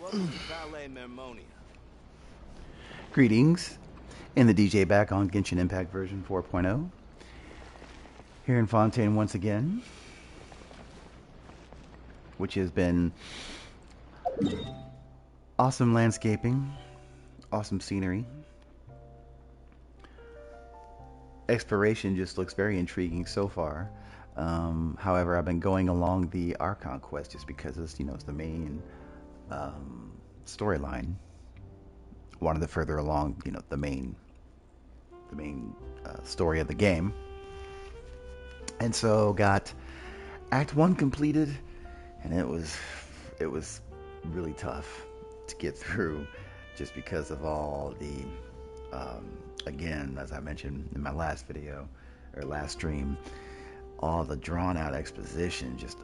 Welcome to Valet Mermonia. Greetings, and the DJ back on Genshin Impact version 4.0. Here in Fontaine once again, which has been awesome landscaping, awesome scenery. Exploration just looks very intriguing so far. However, I've been going along the Archon quest just because it's the main storyline. Wanted to further along the main story of the game, and so got Act 1 completed, and it was really tough to get through just because of all the again, as I mentioned in my last video or last stream, all the drawn out exposition just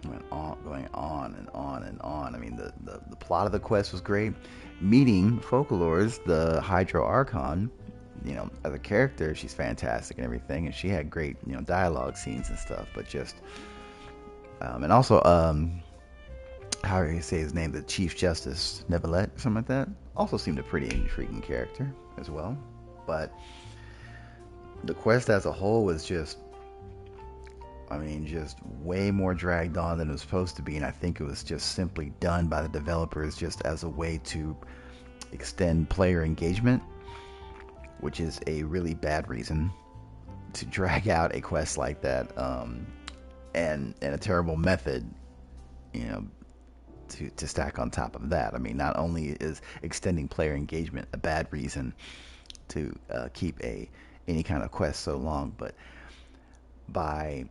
went on, going on and on and on. I mean, the plot of the quest was great. Meeting Folklores, the Hydro Archon, as a character, she's fantastic and everything, and she had great, dialogue scenes and stuff. But just, and also, how do you say his name? The Chief Justice Nevelet, something like that. Also seemed a pretty intriguing character as well. But the quest as a whole was just way more dragged on than it was supposed to be, and I think it was just simply done by the developers just as a way to extend player engagement, which is a really bad reason to drag out a quest like that, and a terrible method, to stack on top of that. I mean, not only is extending player engagement a bad reason to keep any kind of quest so long, but by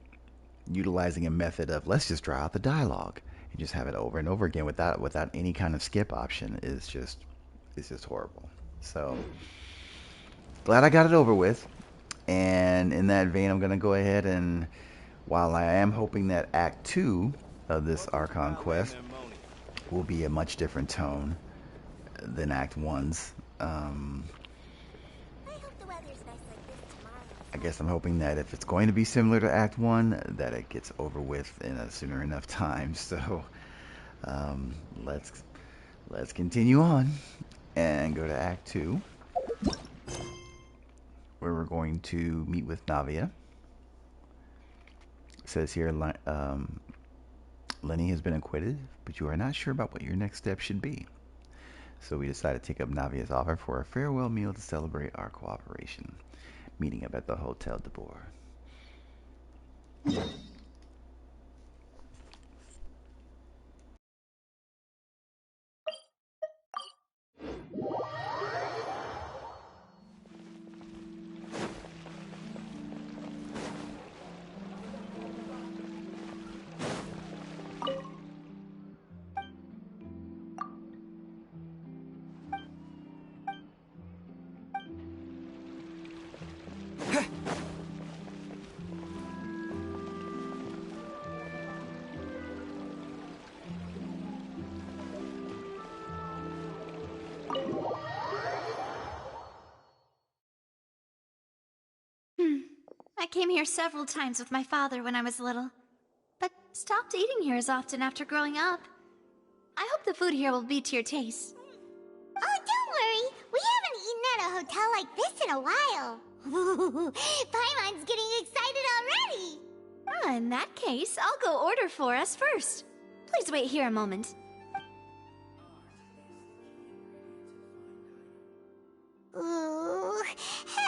utilizing a method of let's just draw out the dialogue and just have it over and over again without any kind of skip option is just horrible. So glad I got it over with. And in that vein, I'm gonna go ahead and, while I am hoping that Act 2 of this Archon quest will be a much different tone than Act 1's, I guess I'm hoping that if it's going to be similar to Act 1, that it gets over with in a sooner enough time. So let's continue on and go to Act 2, where we're going to meet with Navia. It says here, Lenny has been acquitted, but you are not sure about what your next step should be. So we decided to take up Navia's offer for a farewell meal to celebrate our cooperation. Meeting up at the Hotel de Boer. I came here several times with my father when I was little, but stopped eating here as often after growing up. I hope the food here will be to your taste. Oh, don't worry. We haven't eaten at a hotel like this in a while. Paimon's getting excited already. In that case, I'll go order for us first. Please wait here a moment. Ooh,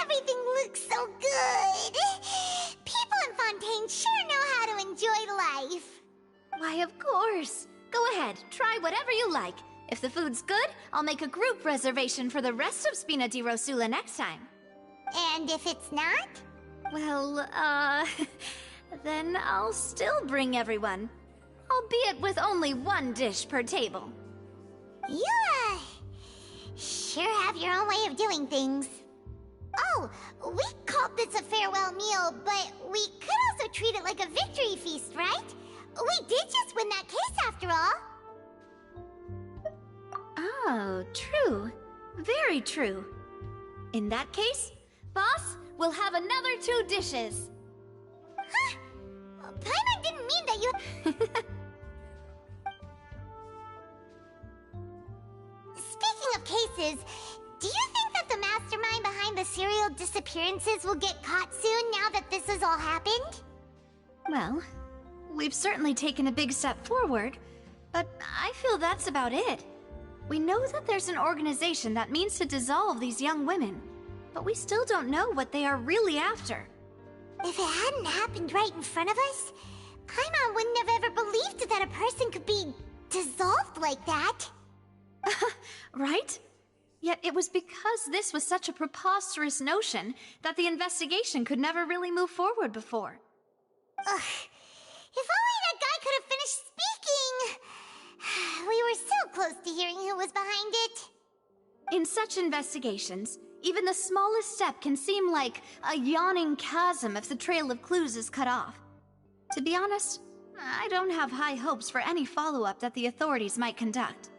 everything looks so good. People in Fontaine sure know how to enjoy life. Why, of course. Go ahead, try whatever you like. If the food's good, I'll make a group reservation for the rest of Spina di Rosula next time. And if it's not? Well, then I'll still bring everyone. Albeit with only one dish per table. You, sure have your own way of doing things. Oh, we called this a farewell meal, but we could also treat it like a victory feast, right? We did just win that case after all. Oh, true. Very true. In that case, boss, we'll have another 2 dishes. Huh? Paimon didn't mean that you... choices. Do you think that the mastermind behind the serial disappearances will get caught soon now that this has all happened? Well, we've certainly taken a big step forward, but I feel that's about it. We know that there's an organization that means to dissolve these young women, but we still don't know what they are really after. If it hadn't happened right in front of us, Paimon wouldn't have ever believed that a person could be dissolved like that. Right? Yet it was because this was such a preposterous notion that the investigation could never really move forward before. Ugh. If only that guy could have finished speaking! We were so close to hearing who was behind it. In such investigations, even the smallest step can seem like a yawning chasm if the trail of clues is cut off. To be honest, I don't have high hopes for any follow-up that the authorities might conduct.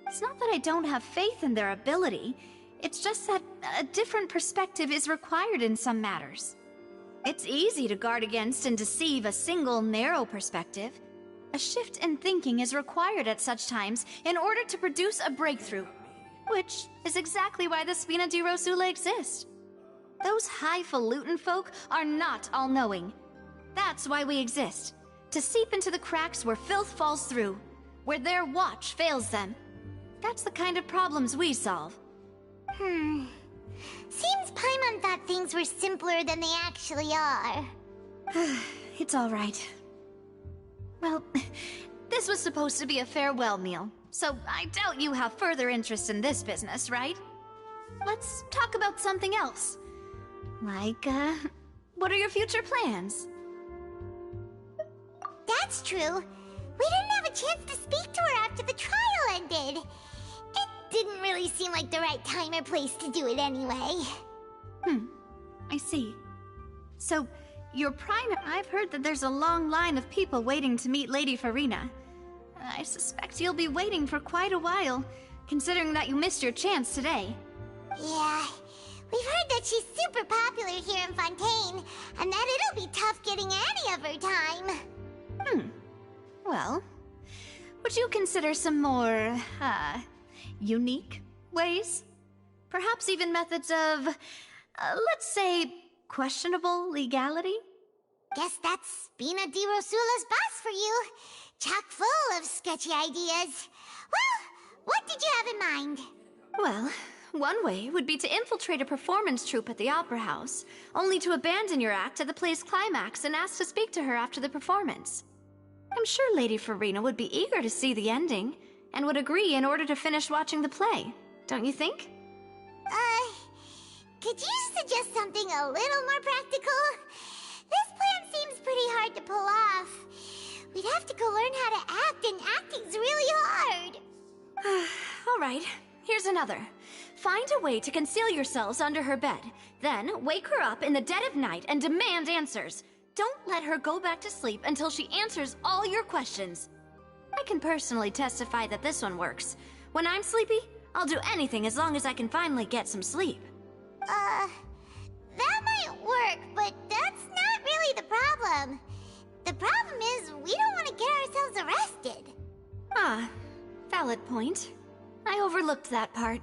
It's not that I don't have faith in their ability, it's just that a different perspective is required in some matters. It's easy to guard against and deceive a single narrow perspective. A shift in thinking is required at such times in order to produce a breakthrough, which is exactly why the Spina di Rosula exist. Those highfalutin folk are not all-knowing. That's why we exist, to seep into the cracks where filth falls through, where their watch fails them. That's the kind of problems we solve. Seems Paimon thought things were simpler than they actually are. It's all right. Well, this was supposed to be a farewell meal, so I doubt you have further interest in this business, right? Let's talk about something else. Like, what are your future plans? That's true. We didn't have a chance to speak to her after the trial ended. It didn't really seem like the right time or place to do it anyway. I see. So, your prime... I've heard that there's a long line of people waiting to meet Lady Farina. I suspect you'll be waiting for quite a while, considering that you missed your chance today. Yeah, we've heard that she's super popular here in Fontaine, and that it'll be tough getting any of her time. Well, would you consider some more, unique ways? Perhaps even methods of, let's say, questionable legality? Guess that's Spina di Rosula's boss for you. Chock full of sketchy ideas. Well, what did you have in mind? Well, one way would be to infiltrate a performance troupe at the Opera House, only to abandon your act at the play's climax and ask to speak to her after the performance. I'm sure Lady Farina would be eager to see the ending, and would agree in order to finish watching the play, don't you think? Could you suggest something a little more practical? This plan seems pretty hard to pull off. We'd have to go learn how to act, and acting's really hard. All right, here's another. Find a way to conceal yourselves under her bed, then wake her up in the dead of night and demand answers. Don't let her go back to sleep until she answers all your questions. I can personally testify that this one works. When I'm sleepy, I'll do anything as long as I can finally get some sleep. That might work, but that's not really the problem. The problem is we don't want to get ourselves arrested. Ah, valid point. I overlooked that part.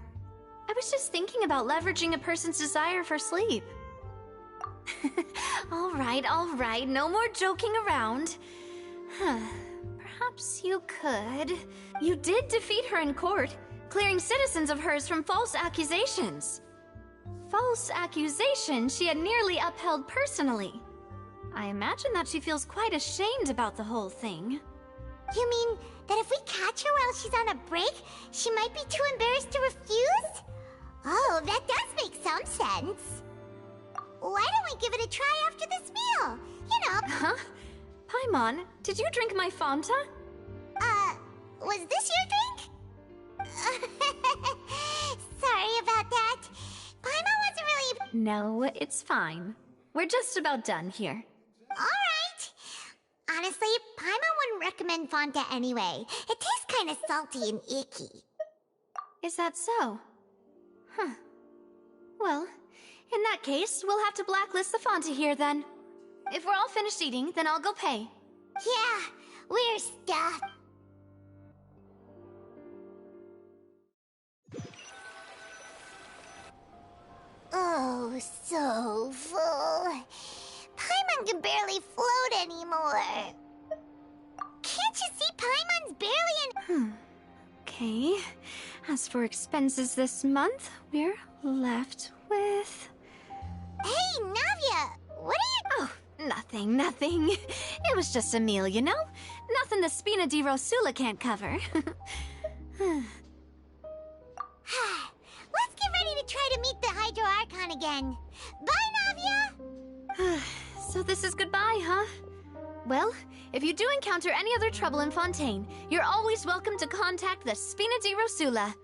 I was just thinking about leveraging a person's desire for sleep. All right, no more joking around. Perhaps you could. You did defeat her in court, clearing citizens of hers from false accusations. False accusations she had nearly upheld personally. I imagine that she feels quite ashamed about the whole thing. You mean that if we catch her while she's on a break, she might be too embarrassed to refuse? Oh, that does make some sense. Why don't we give it a try after this meal? You know. Huh? Paimon, did you drink my Fanta? Was this your drink? Sorry about that. Paimon wasn't really... No, it's fine. We're just about done here. Alright. Honestly, Paimon wouldn't recommend Fanta anyway. It tastes kind of salty and icky. Is that so? Huh. Well, in that case, we'll have to blacklist the Fanta here then. If we're all finished eating, then I'll go pay. Yeah, we're stuffed. so full. Paimon can barely float anymore. Can't you see Paimon's barely in... Okay. As for expenses this month, we're left with... Hey, Navia! What are you... Oh, nothing. It was just a meal, you know? Nothing the Spina di Rosula can't cover. Let's get ready to try to meet the Hydro Archon again. Bye, Navia! So this is goodbye, huh? Well, if you do encounter any other trouble in Fontaine, you're always welcome to contact the Spina di Rosula.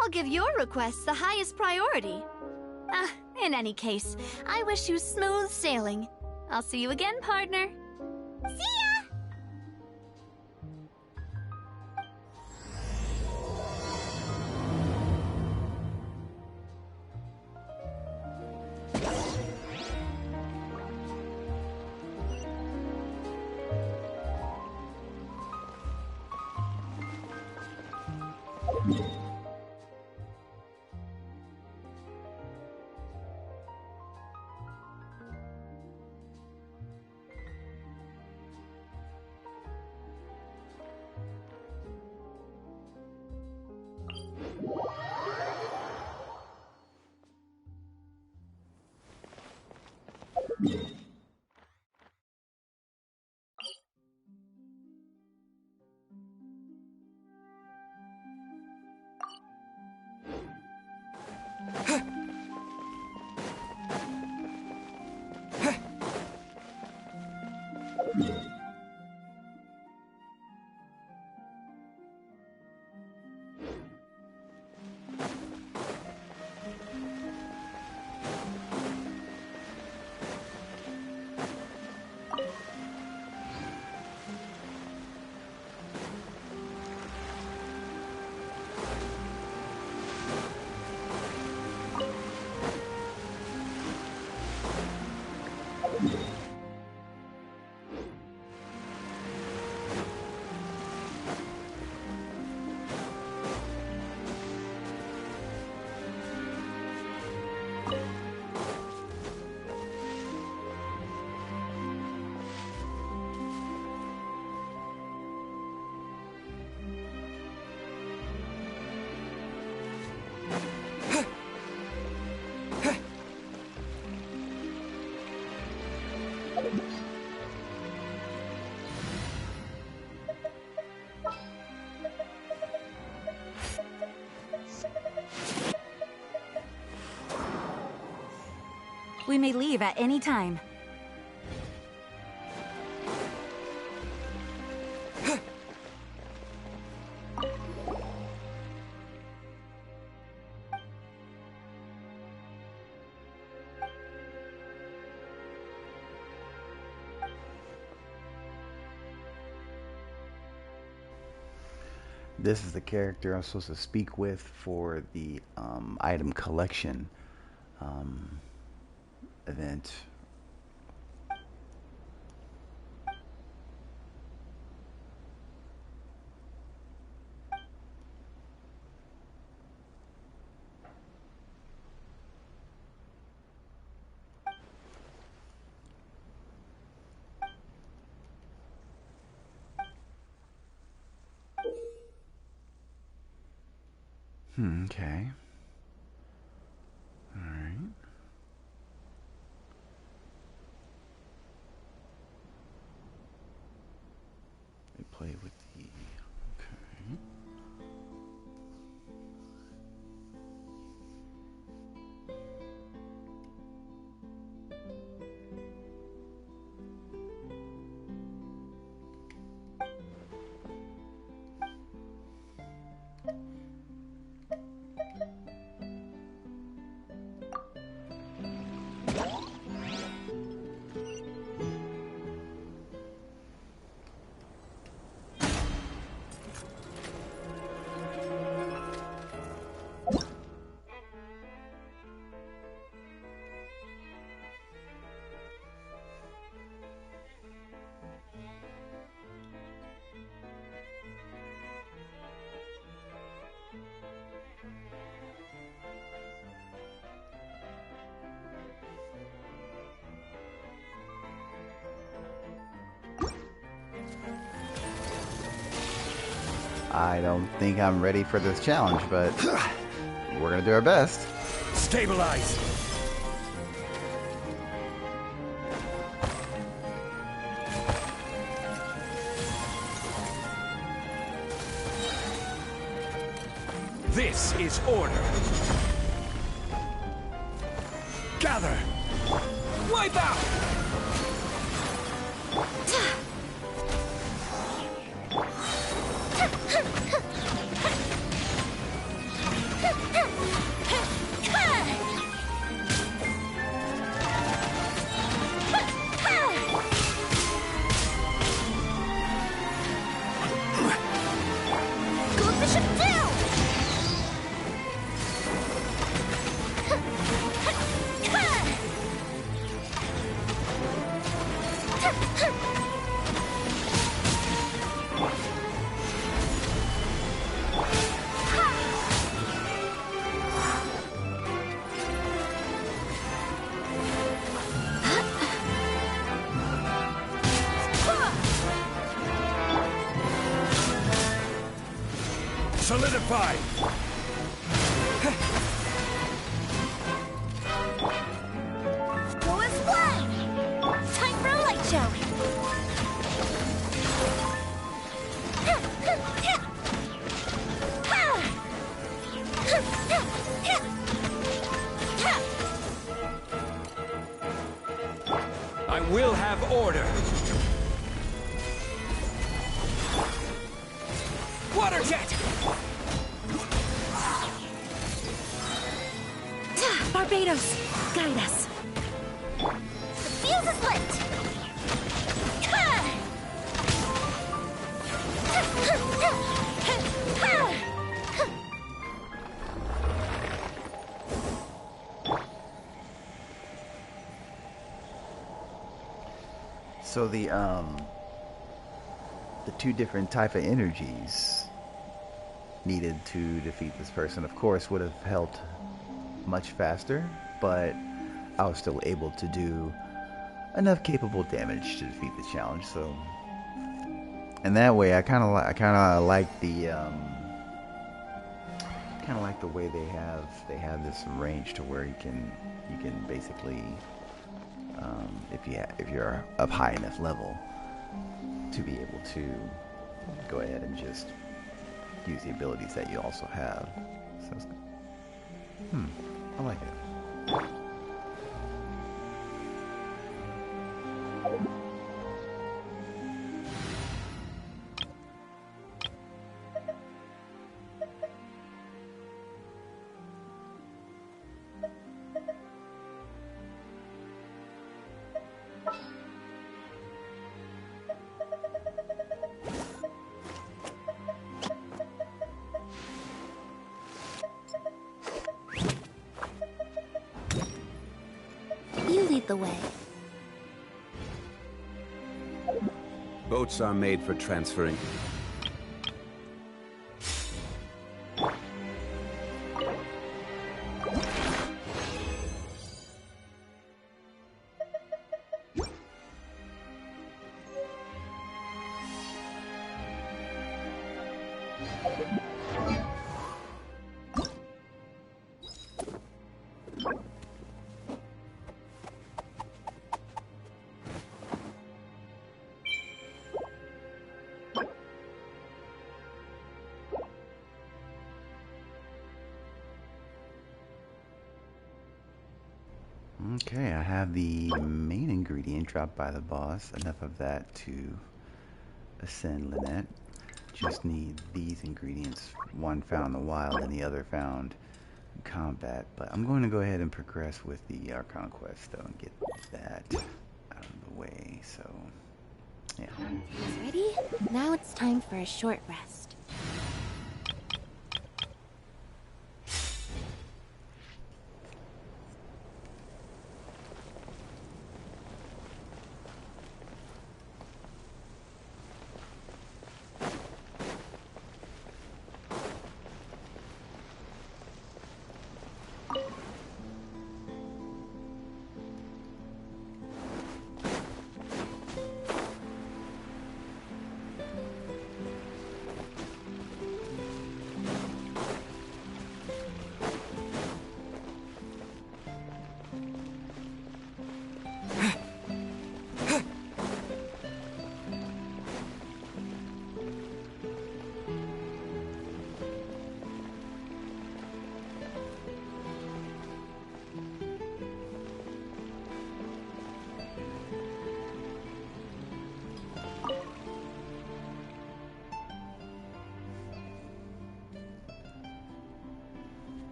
I'll give your requests the highest priority. In any case, I wish you smooth sailing. I'll see you again, partner. See ya! We may leave at any time. This is the character I'm supposed to speak with for the item collection event. Okay. All right. They play with the... Okay. I don't think I'm ready for this challenge, but we're gonna do our best. Stabilize! This is order. Gather! Wipe out! Solidify! Go as one! Time for a light show! I will have order! Water jet! Barbados, guide us. The fuse is lit! So the two different type of energies needed to defeat this person, of course, would have helped much faster, but I was still able to do enough capable damage to defeat the challenge. So, and that way, I kind of like the way they have this range to where you can basically, if you're up high enough level, to be able to go ahead and just use the abilities that you also have. So it's, I like it. You lead the way. Boats are made for transferring. Okay, I have the main ingredient dropped by the boss. Enough of that to ascend Lynette. Just need these ingredients. One found in the wild and the other found in combat. But I'm going to go ahead and progress with the Archon quest though and get that out of the way. So, yeah. Ready? Now it's time for a short rest.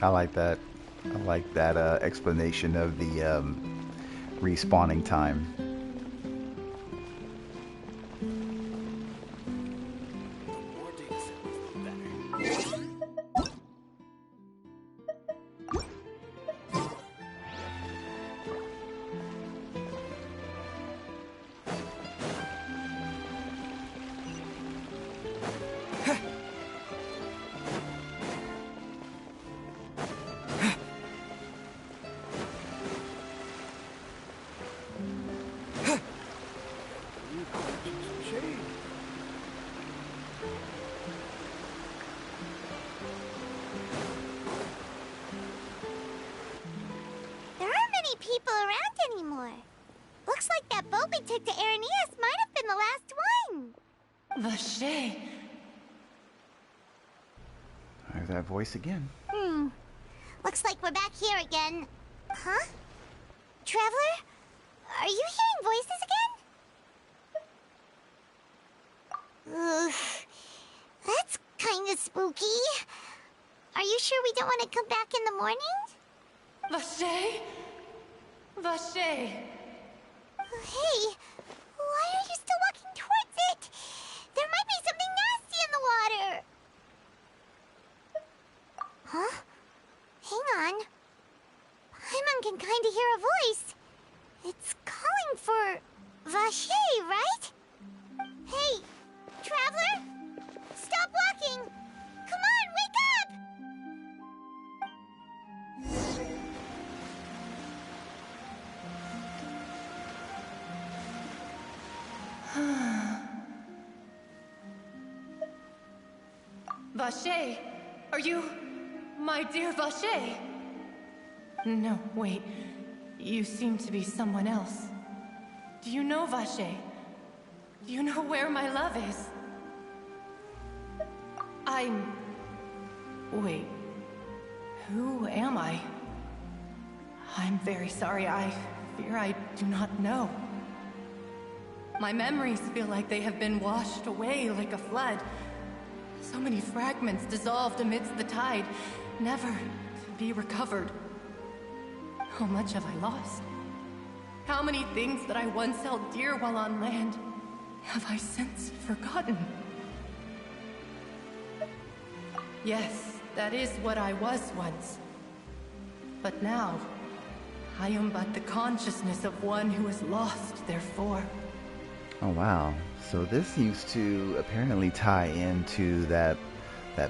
I like that. I like that explanation of the respawning time. There aren't many people around anymore. Looks like that boat we took to Araneas might have been the last one. Vache. There's that voice again. Looks like we're back here again. Huh? Traveler? Are you hearing voices again? Ugh. That's kinda spooky. Are you sure we don't want to come back in the morning? Vache? Vache. Hey, why are you still walking towards it? There might be something nasty in the water. Huh? Hang on. Paimon can kinda hear a voice. It's calling for Vache, right? Hey, Traveler? Stop walking! Come on, wake up! Vache, are you my dear Vache? No, wait. You seem to be someone else. Do you know Vache? Do you know where my love is? Wait. Who am I? I'm very sorry. I fear I do not know. My memories feel like they have been washed away like a flood. So many fragments dissolved amidst the tide, never to be recovered. How much have I lost? How many things that I once held dear while on land have I since forgotten? Yes, that is what I was once. But now, I am but the consciousness of one who is lost, therefore. Oh wow. So this seems to apparently tie into that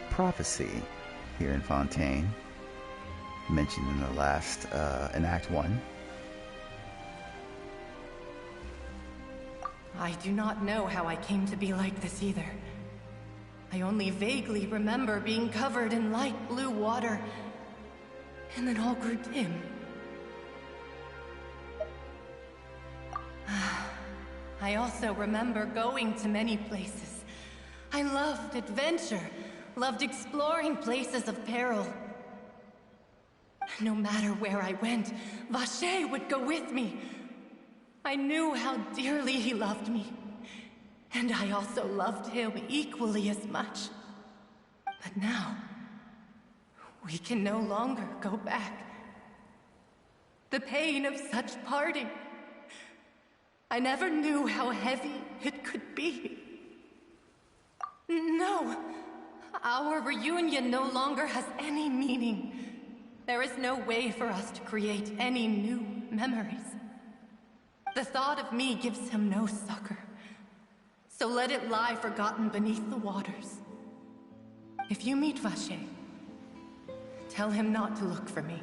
prophecy here in Fontaine, mentioned in the last in Act 1. I do not know how I came to be like this either. I only vaguely remember being covered in light blue water, and then all grew dim. I also remember going to many places. I loved adventure, loved exploring places of peril. No matter where I went, Vache would go with me. I knew how dearly he loved me, and I also loved him equally as much. But now, we can no longer go back. The pain of such parting, I never knew how heavy it could be. No, our reunion no longer has any meaning. There is no way for us to create any new memories. The thought of me gives him no succor. So let it lie forgotten beneath the waters. If you meet Vache, tell him not to look for me.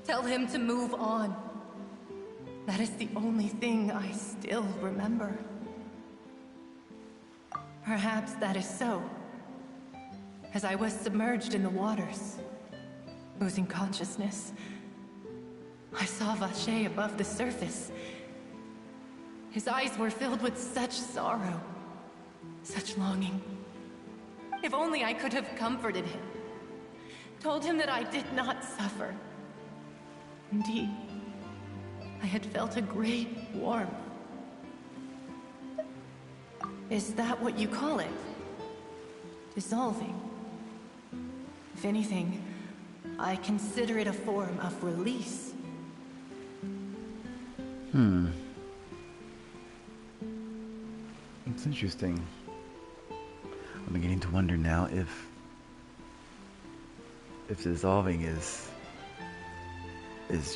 Tell him to move on. That is the only thing I still remember. Perhaps that is so. As I was submerged in the waters, losing consciousness, I saw Vache above the surface. His eyes were filled with such sorrow, such longing. If only I could have comforted him, told him that I did not suffer. Indeed, I had felt a great warmth. Is that what you call it? Dissolving? If anything, I consider it a form of release. It's interesting. I'm beginning to wonder now if dissolving is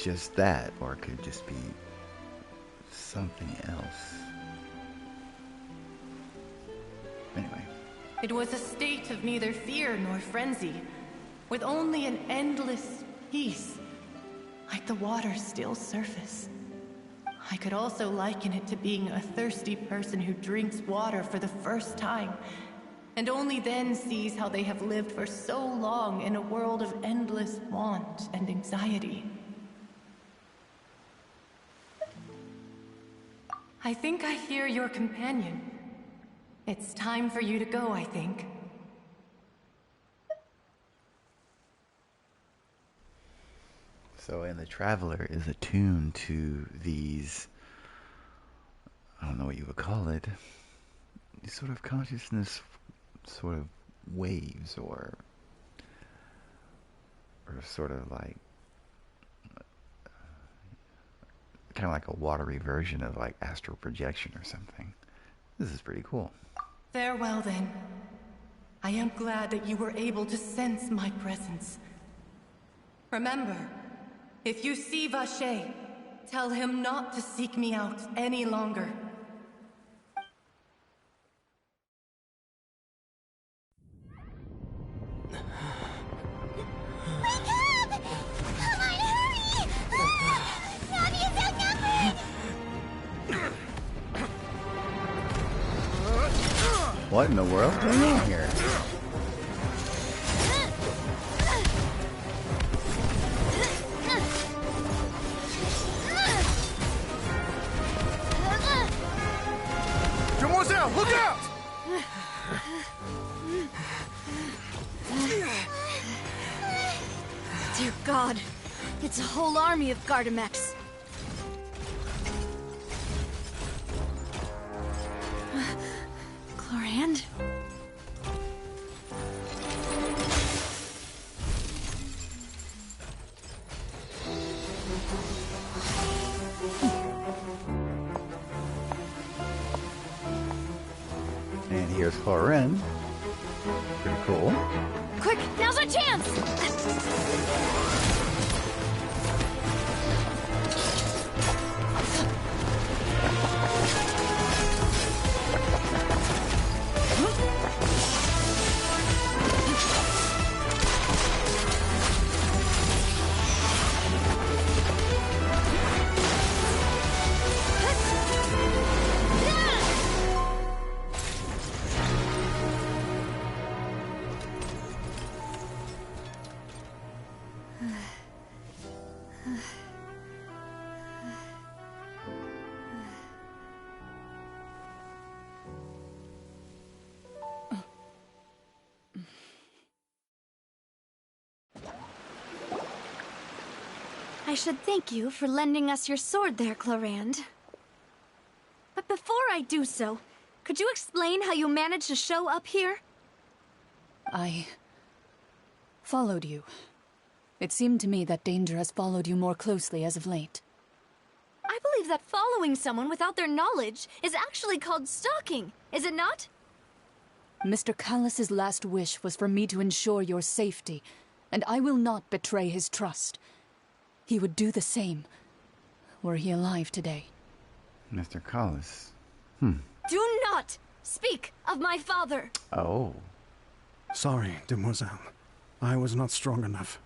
just that, or it could just be something else. Anyway. It was a state of neither fear nor frenzy, with only an endless peace, like the water's still surface. I could also liken it to being a thirsty person who drinks water for the first time, and only then sees how they have lived for so long in a world of endless want and anxiety. I think I hear your companion. It's time for you to go, I think. So, and the Traveler is attuned to these, I don't know what you would call it, these sort of consciousness sort of waves, or sort of like, kind of like a watery version of like astral projection or something. This is pretty cool. Farewell then. I am glad that you were able to sense my presence. Remember, if you see Vache, tell him not to seek me out any longer. What in the world is going on here? Demoiselle, look out! Dear God, it's a whole army of Gardamex. Chlorand? And here's Chlorand. Pretty cool. Quick, now's our chance! I should thank you for lending us your sword there, Chlorand. But before I do so, could you explain how you managed to show up here? I followed you. It seemed to me that danger has followed you more closely as of late. I believe that following someone without their knowledge is actually called stalking, is it not? Mr. Callus's last wish was for me to ensure your safety, and I will not betray his trust. He would do the same, were he alive today. Mr. Callus. Do not speak of my father! Oh. Sorry, Demoiselle. I was not strong enough.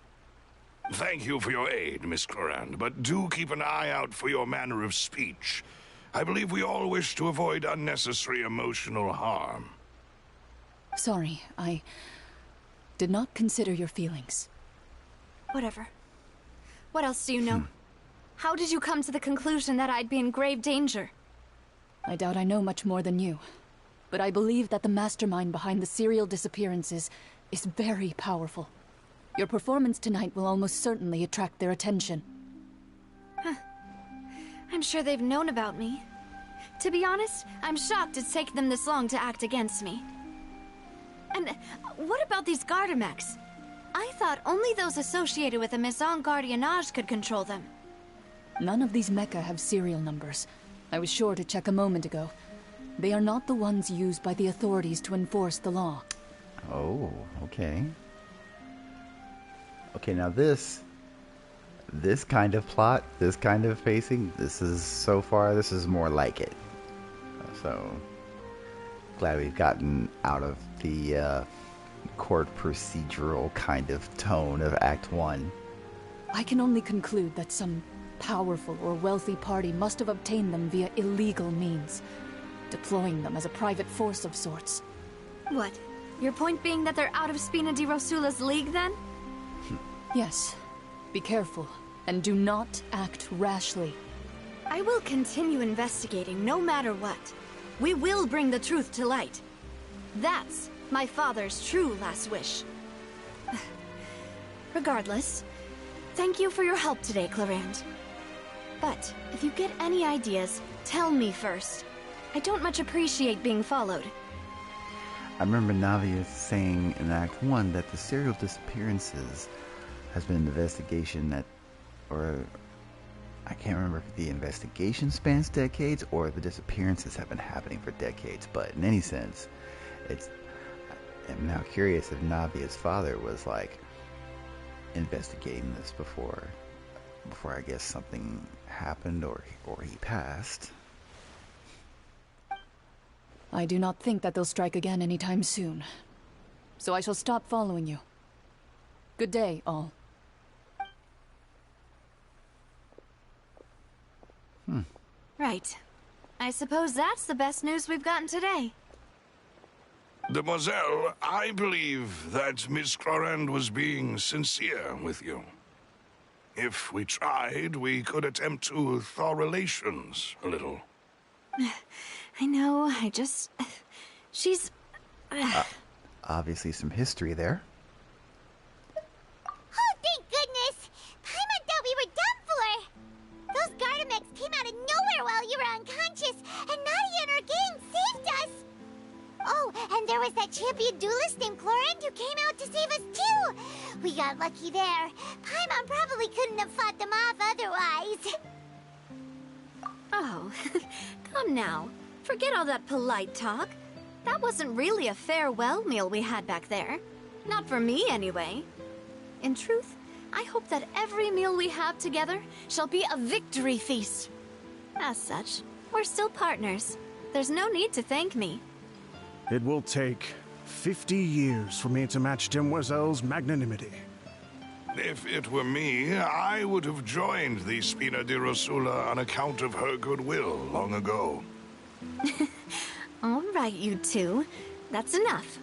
Thank you for your aid, Miss Chlorand, but do keep an eye out for your manner of speech. I believe we all wish to avoid unnecessary emotional harm. Sorry, I did not consider your feelings. Whatever. What else do you know? How did you come to the conclusion that I'd be in grave danger? I doubt I know much more than you, but I believe that the mastermind behind the serial disappearances is very powerful. Your performance tonight will almost certainly attract their attention. I'm sure they've known about me. To be honest, I'm shocked it's taken them this long to act against me. And what about these Gardamex? I thought only those associated with the Maison Gardiennage could control them. None of these mecha have serial numbers. I was sure to check a moment ago. They are not the ones used by the authorities to enforce the law. Oh, okay. Okay, now this kind of plot, this kind of pacing, this is more like it. So, glad we've gotten out of the court procedural kind of tone of Act 1. I can only conclude that some powerful or wealthy party must have obtained them via illegal means, deploying them as a private force of sorts. What? Your point being that they're out of Spina di Rosula's league, then? Yes. Be careful, and do not act rashly. I will continue investigating no matter what. We will bring the truth to light. That's my father's true last wish. Regardless, thank you for your help today, Clarand. But if you get any ideas, tell me first. I don't much appreciate being followed. I remember Navia saying in Act 1 that the serial disappearances has been an investigation that, or I can't remember if the investigation spans decades or the disappearances have been happening for decades, but in any sense, I'm now curious if Navia's father was like investigating this before I guess something happened or he passed. I do not think that they'll strike again anytime soon. So I shall stop following you. Good day, all. Right. I suppose that's the best news we've gotten today. Demoiselle, I believe that Miss Clarand was being sincere with you. If we tried, we could attempt to thaw relations a little. I know, she's... Obviously some history there. Oh, thank goodness! Paimon thought we were done for! Those Gardamex came out of nowhere while you were unconscious, and Nadia and her gang saved us! Oh, and there was that champion duelist named Clarand who came out to save us too! We got lucky there. Paimon probably couldn't have fought them off otherwise. Oh, come now. Forget all that polite talk. That wasn't really a farewell meal we had back there. Not for me, anyway. In truth, I hope that every meal we have together shall be a victory feast. As such, we're still partners. There's no need to thank me. It will take 50 years for me to match Demoiselle's magnanimity. If it were me, I would have joined the Spina di Rosula on account of her goodwill long ago. All right, you two. That's enough.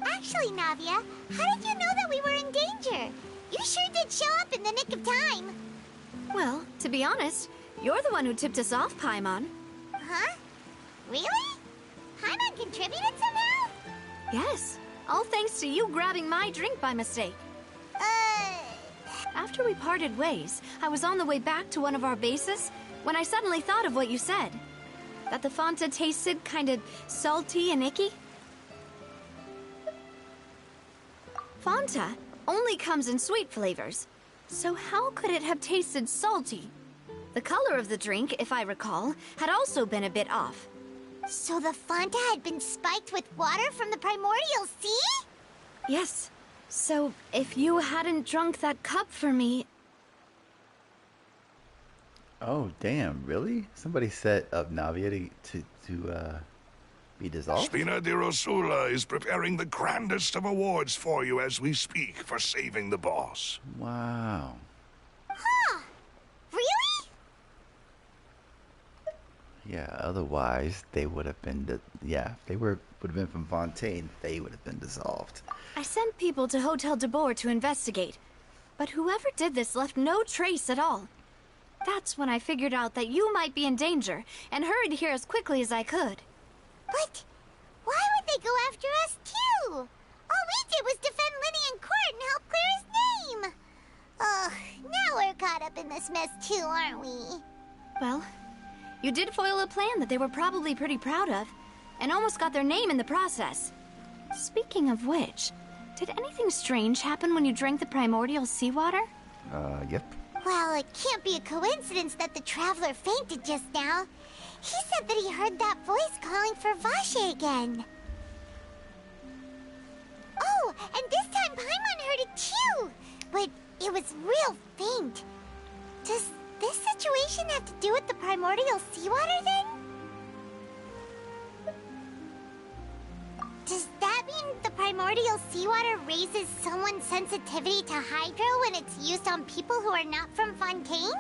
Actually, Navia, how did you know that we were in danger? You sure did show up in the nick of time. Well, to be honest, you're the one who tipped us off, Paimon. Huh? Really? Paimon contributed somehow? Yes, all thanks to you grabbing my drink by mistake. After we parted ways, I was on the way back to one of our bases when I suddenly thought of what you said. That the Fanta tasted kind of salty and icky. Fanta only comes in sweet flavors, so how could it have tasted salty? The color of the drink, if I recall, had also been a bit off. So the Fanta had been spiked with water from the primordial sea? Yes. So, if you hadn't drunk that cup for me... Oh, damn, really? Somebody set up Navia to be dissolved? Spina di Rosula is preparing the grandest of awards for you as we speak for saving the boss. Wow. Huh. Really? Yeah, otherwise they would have been, if they would have been from Fontaine, they would have been dissolved. I sent people to Hotel de Boer to investigate, but whoever did this left no trace at all. That's when I figured out that you might be in danger, and hurried here as quickly as I could. But why would they go after us too? All we did was defend Linny in court and help clear his name. Ugh, now we're caught up in this mess too, aren't we? Well, you did foil a plan that they were probably pretty proud of, and almost got their name in the process. Speaking of which, Did anything strange happen when you drank the primordial seawater? Yep. Well, it can't be a coincidence that the traveler fainted just now. He said that he heard that voice calling for Vache again. Oh, and this time Paimon heard it too! But it was real faint. Does this situation have to do with the primordial seawater then? Does that mean the primordial seawater raises someone's sensitivity to hydro when it's used on people who are not from Fontaine?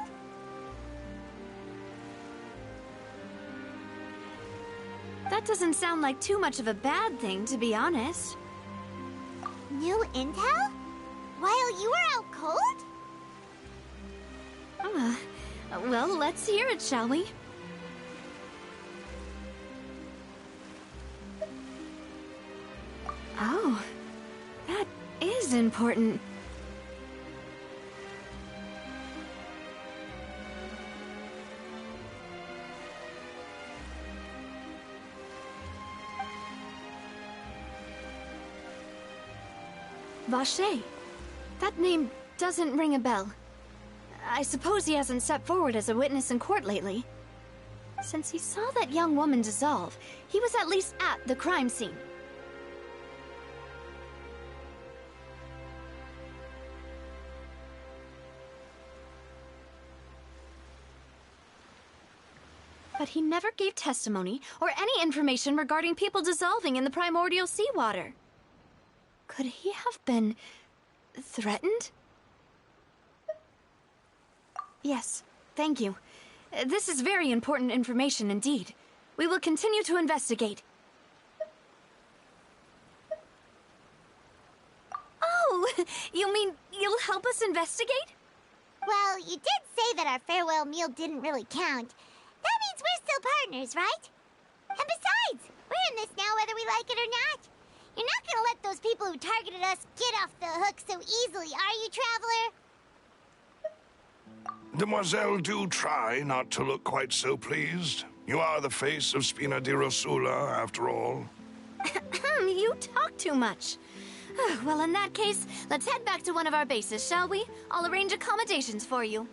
That doesn't sound like too much of a bad thing, to be honest. New intel? While you were out cold? Well, let's hear it, shall we? Oh, that is important. Vache. That name doesn't ring a bell. I suppose he hasn't stepped forward as a witness in court lately. Since he saw that young woman dissolve, he was at least at the crime scene. But he never gave testimony or any information regarding people dissolving in the primordial seawater. Could he have been threatened? Yes, thank you. This is very important information indeed. We will continue to investigate. Oh, you mean you'll help us investigate? Well, you did say that our farewell meal didn't really count. That means we're still partners, right? And besides, we're in this now whether we like it or not. You're not gonna let those people who targeted us get off the hook so easily, are you, Traveler? Demoiselle, do try not to look quite so pleased. You are the face of Spina di Rosula, after all. You talk too much. Well, in that case, let's head back to one of our bases, shall we? I'll arrange accommodations for you.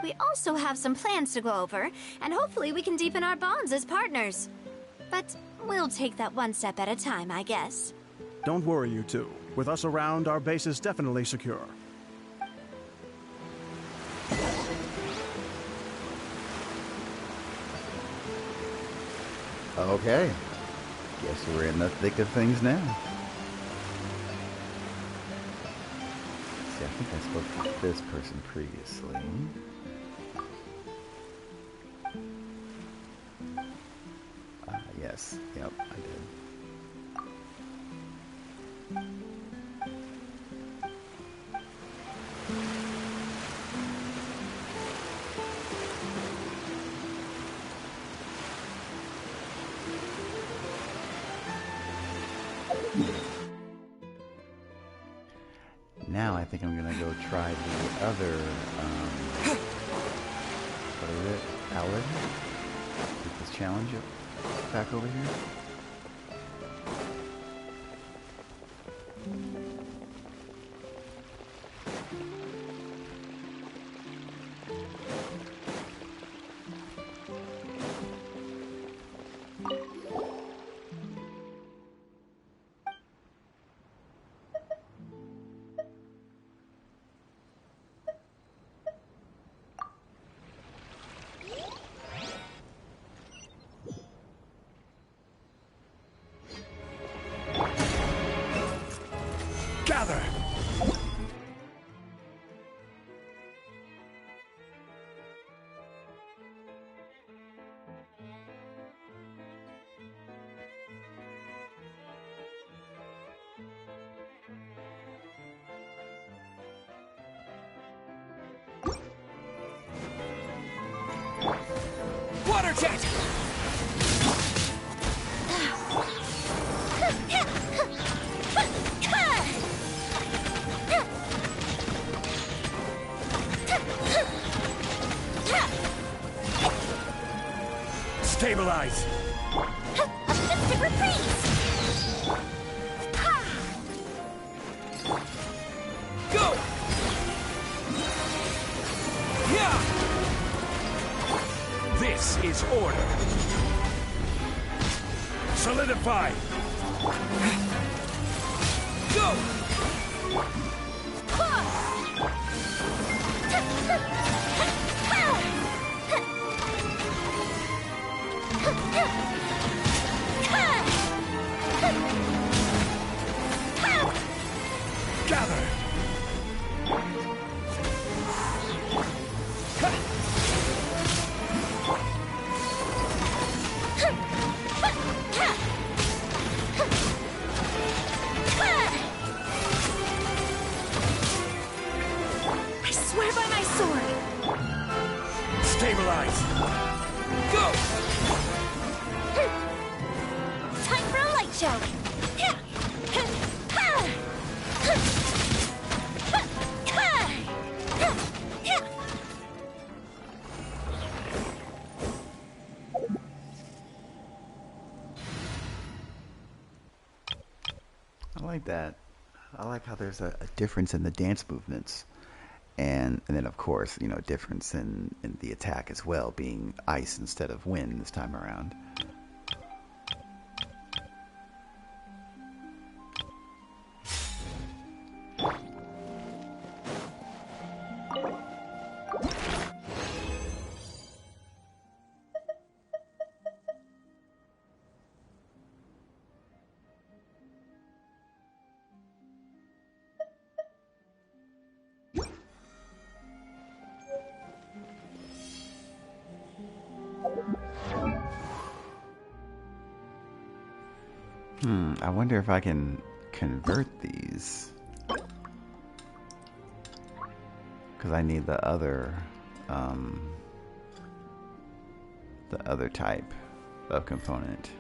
We also have some plans to go over, and hopefully we can deepen our bonds as partners. But we'll take that one step at a time, I guess. Don't worry, you two. With us around, our base is definitely secure. Okay. Guess we're in the thick of things now. See, I think I spoke to this person previously. Yes. Yep, I did. Now I think I'm gonna go try the other, what is it? Alad? Get this challenge back over here. Gather! Water jet! Stabilize! A mystic reprise! Solidify! Go! Gather! I swear by my sword! Stabilize! Go! Time for a light show! I like that. I like how there's a difference in the dance movements. And then, of course, you know, a difference in the attack as well, being ice instead of wind this time around. I wonder if I can convert these. Because I need the other type of component.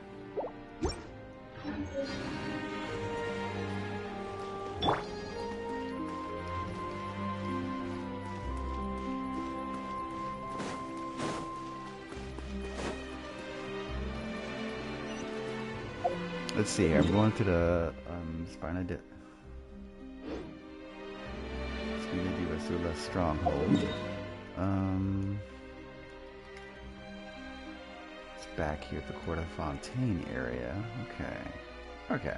Let's see here. I'm going to the Spina di Basula stronghold. It's back here at the Court of Fontaine area. Okay. Okay.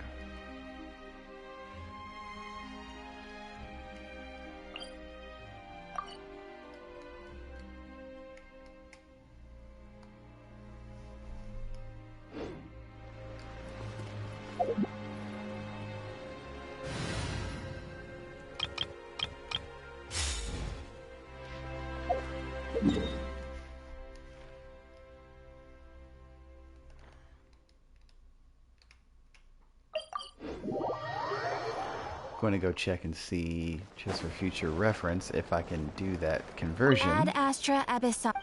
Going to go check and see, just for future reference, if I can do that conversion. Ad Astra Abyssal.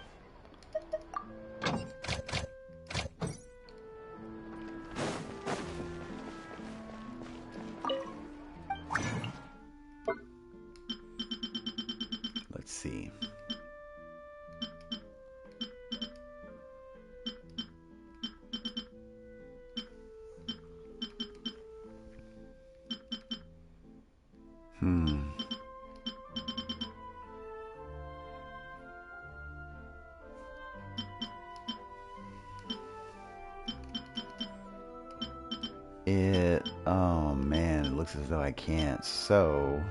Let's see. Oh man, it looks as though I can't. So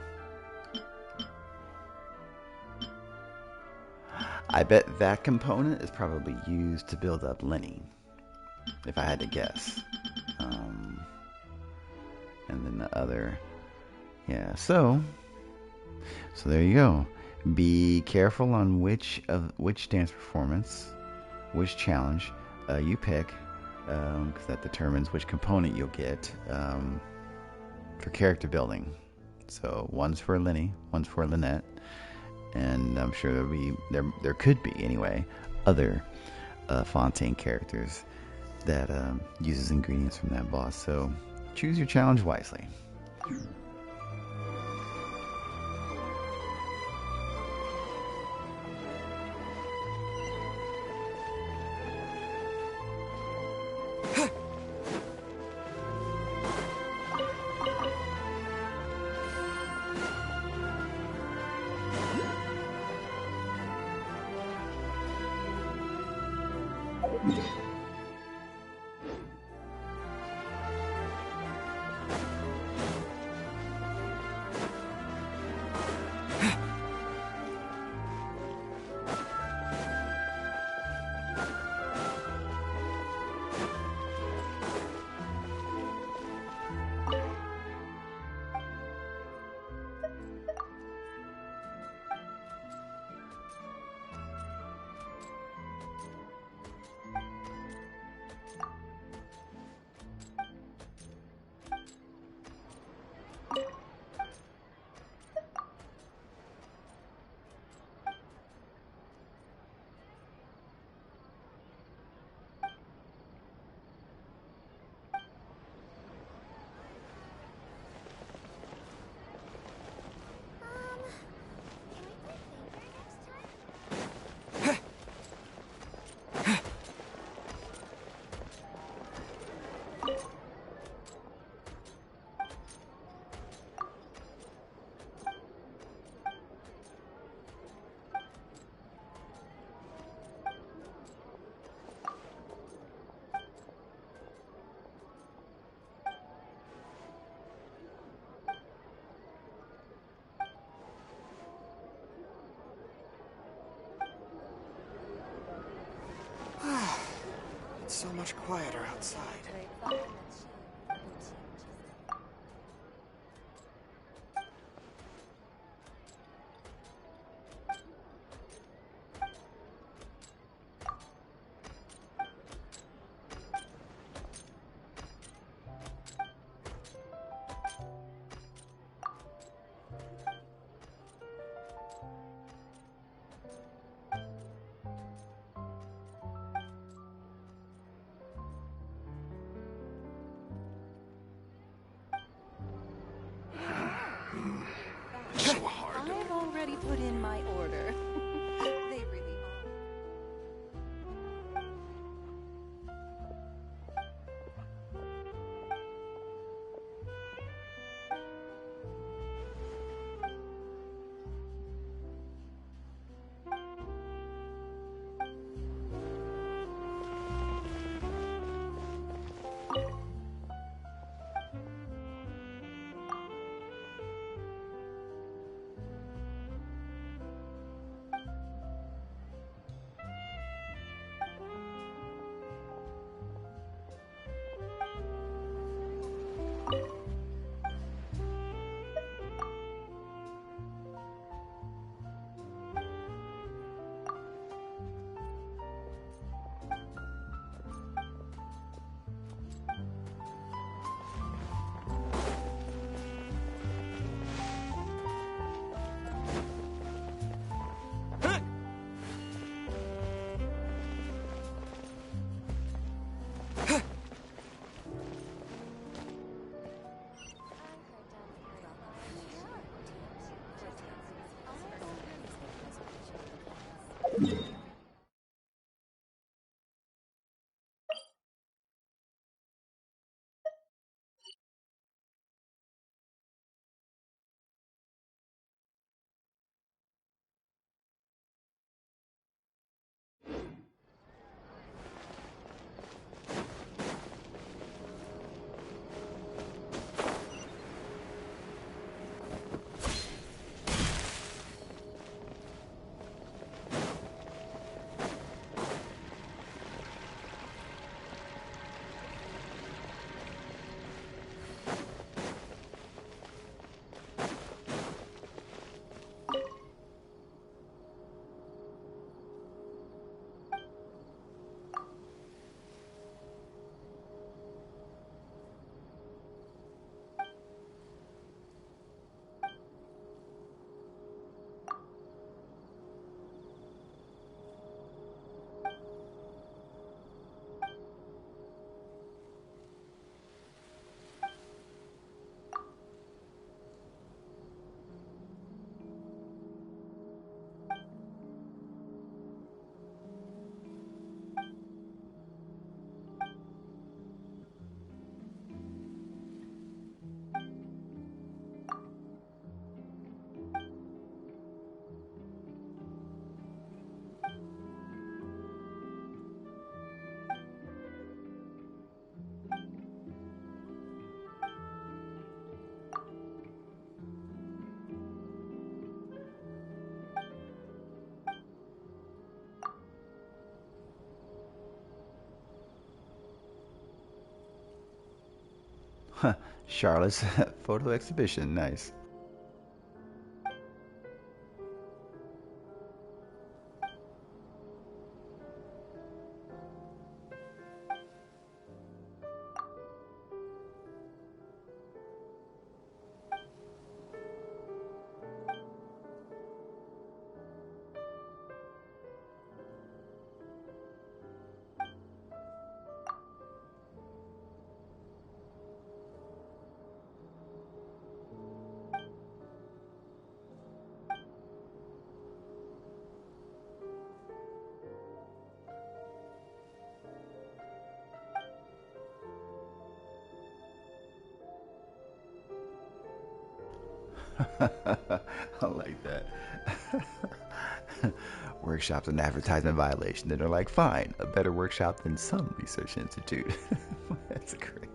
I bet that component is probably used to build up Lenny, if I had to guess. And then the other, yeah. So there you go. Be careful on which dance performance, which challenge you pick, because that determines which component you'll get for character building. So one's for Lenny, one's for Lynette, and I'm sure there could be anyway other Fontaine characters that uses ingredients from that boss. So choose your challenge wisely. much quieter outside. I've already put in my order. They really are. Huh, Charlotte's photo exhibition, nice. I like that. Workshop's an advertisement violation. And they're like, fine, a better workshop than some research institute. That's great.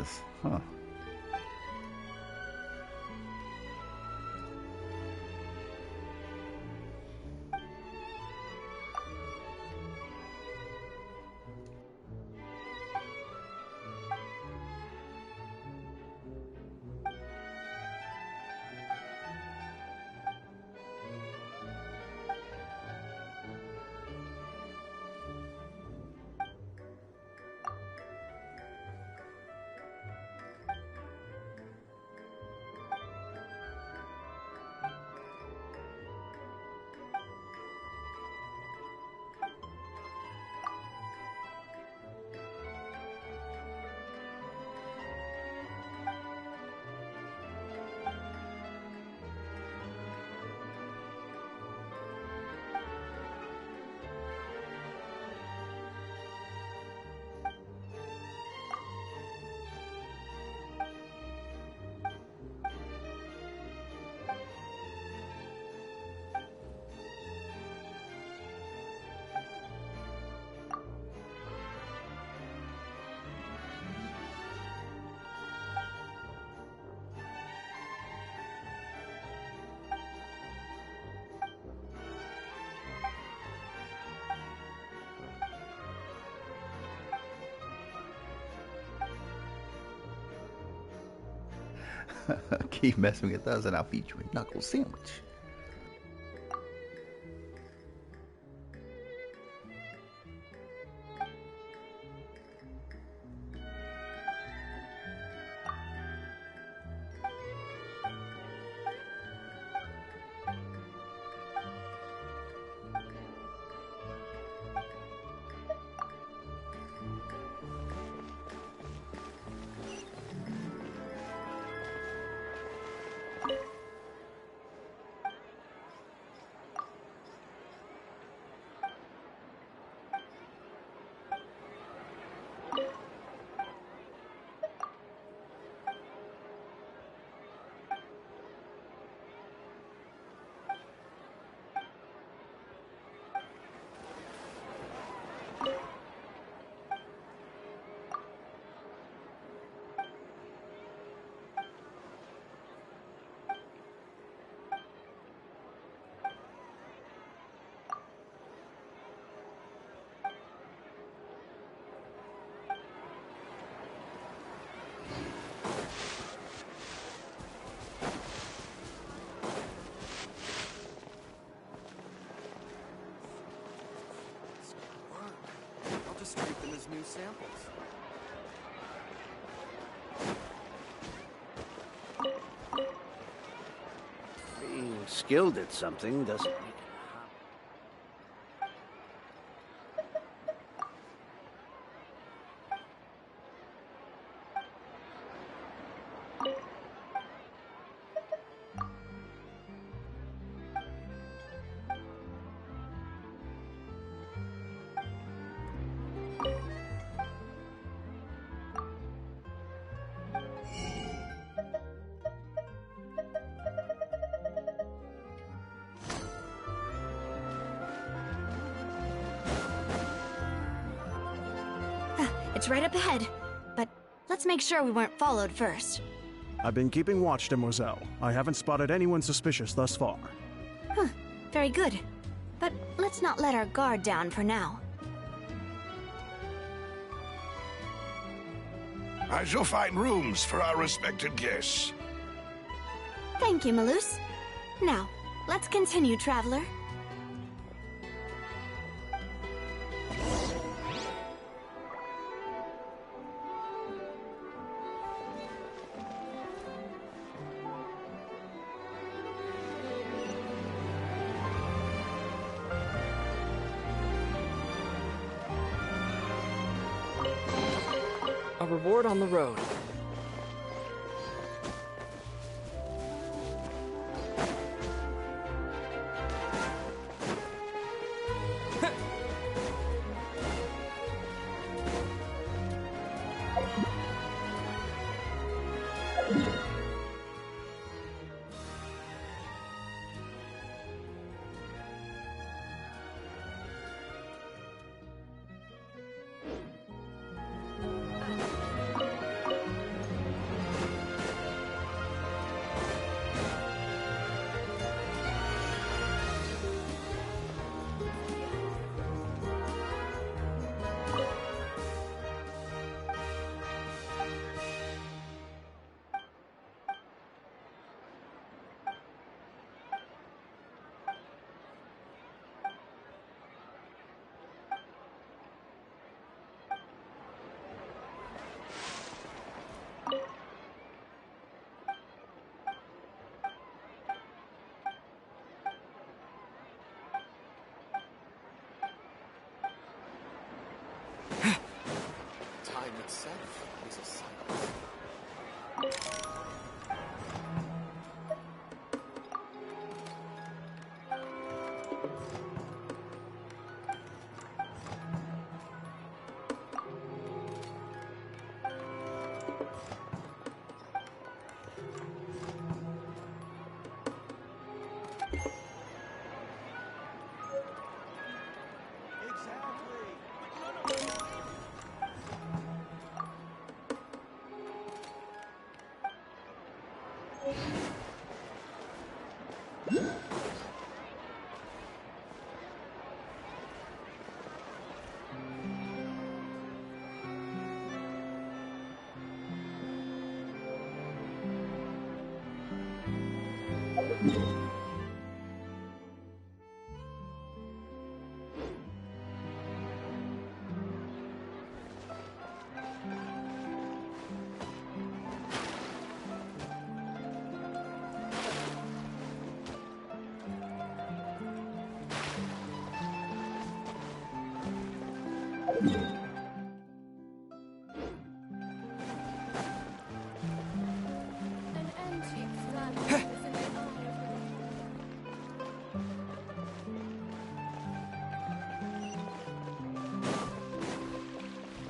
this. Huh. Keep messing with us and I'll feed you a knuckle sandwich. I'll just treat them as new samples. Being skilled at something doesn't make it It's right up ahead, but let's make sure we weren't followed first. I've been keeping watch, Demoiselle. I haven't spotted anyone suspicious thus far. Huh, very good. But let's not let our guard down for now. I shall find rooms for our respected guests. Thank you, Malus. Now, let's continue, traveler. A reward on the road.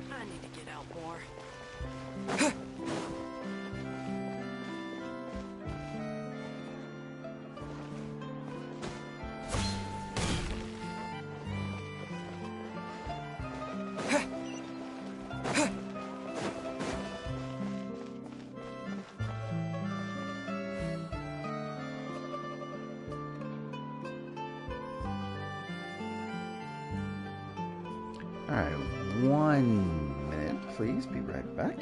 I need to get out more. All right, 1 minute, please. Be right back.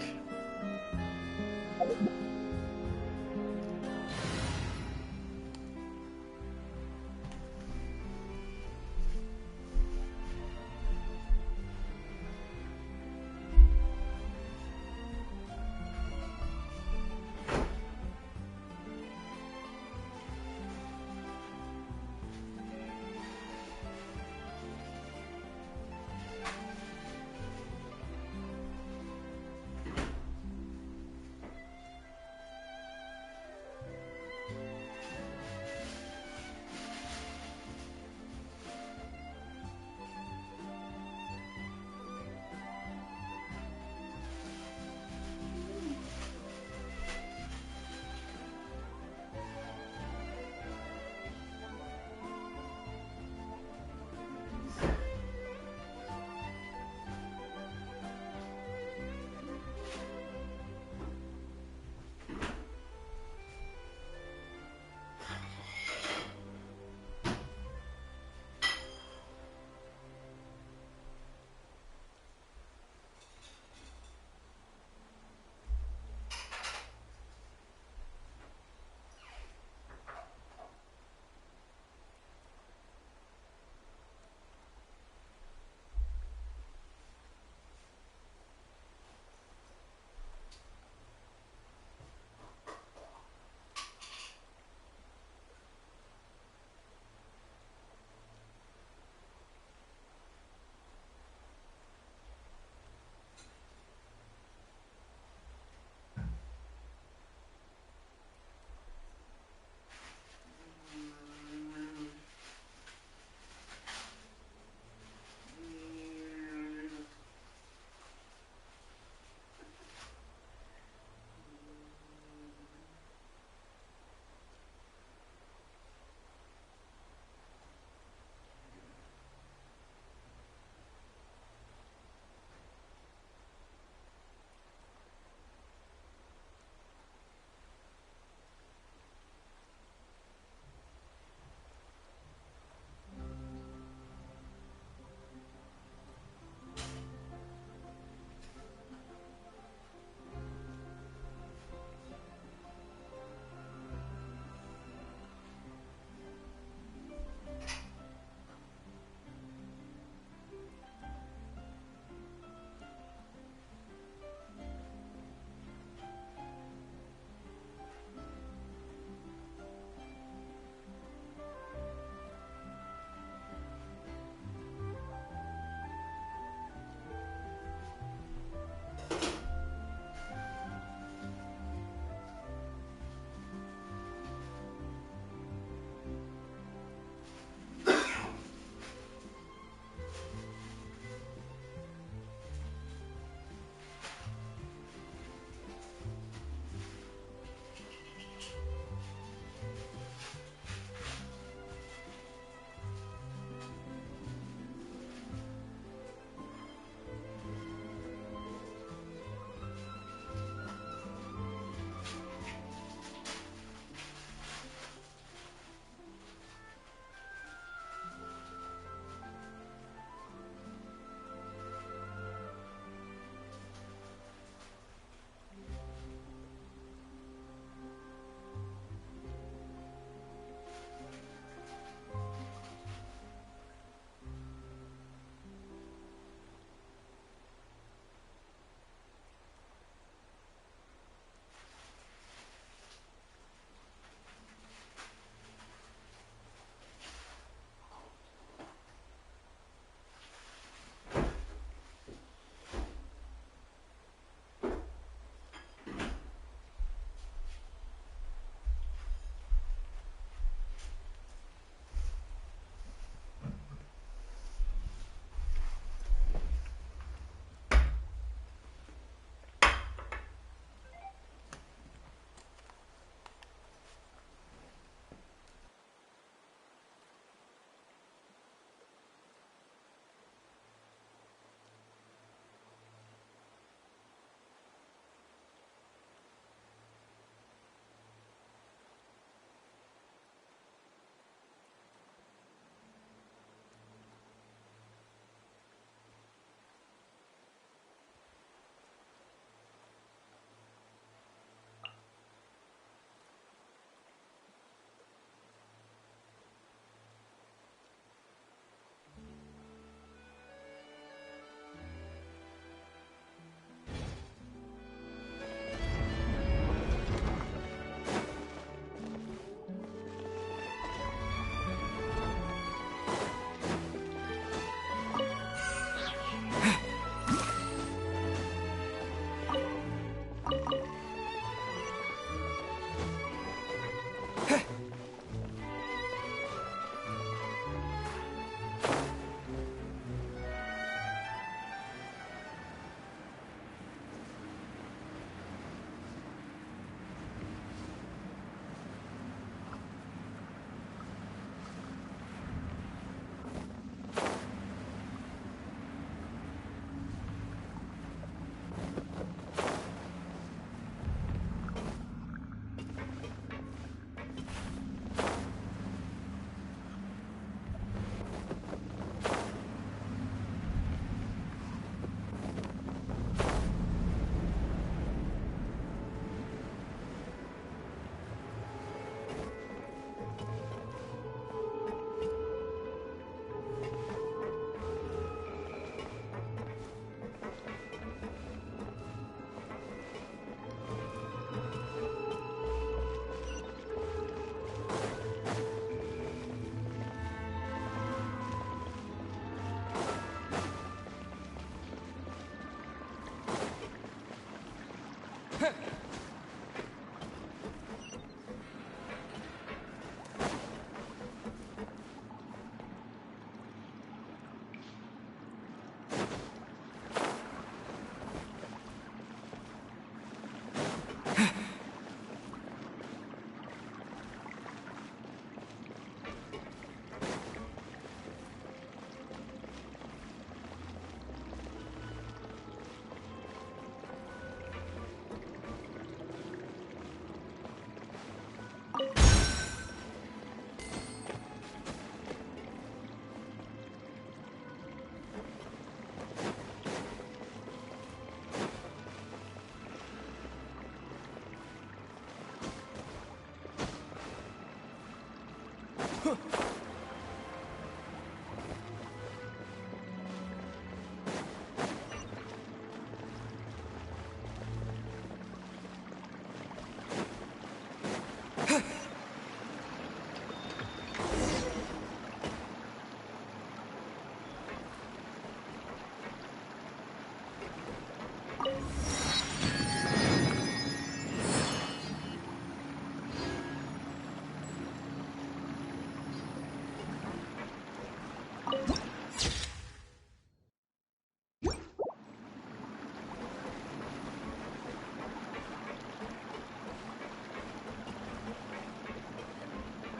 I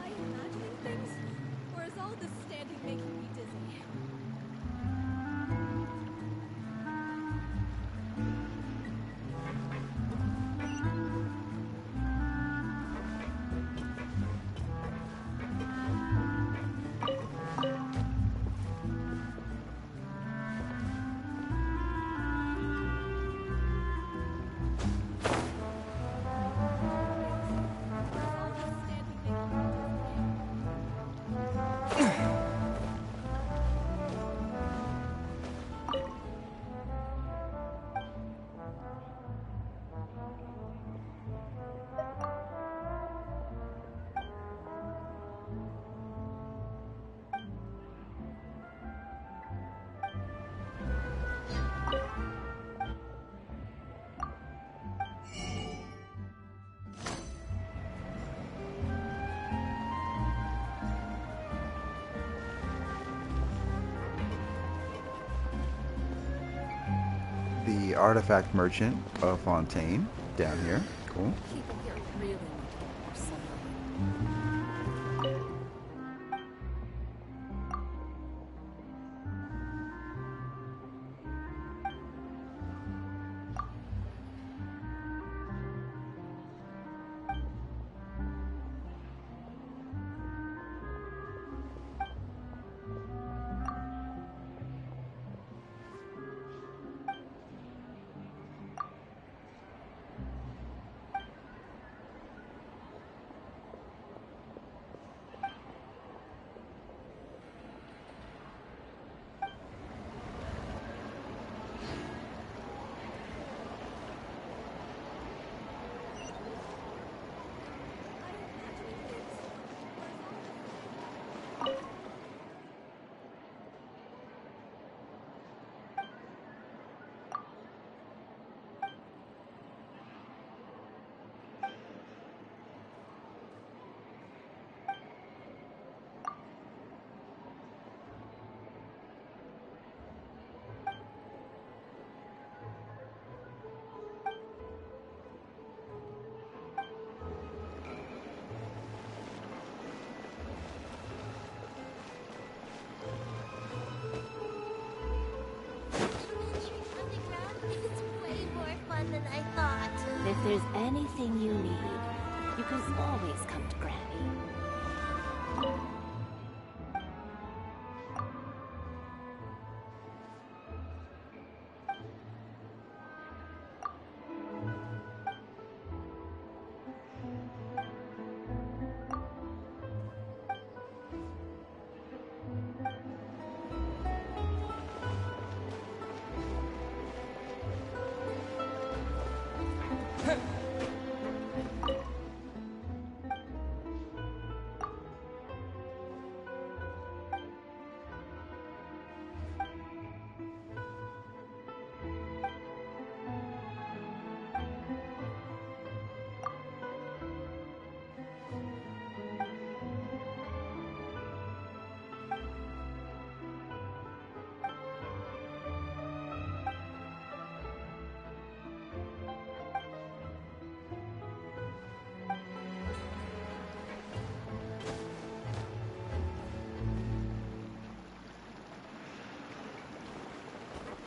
imagining things? Or is all this standing making me dizzy? The artifact merchant of Fontaine down here. Cool. People here really need to get more sunlight. Than I thought. If there's anything you need, you can always come to Granny.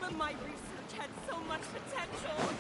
But my research had so much potential.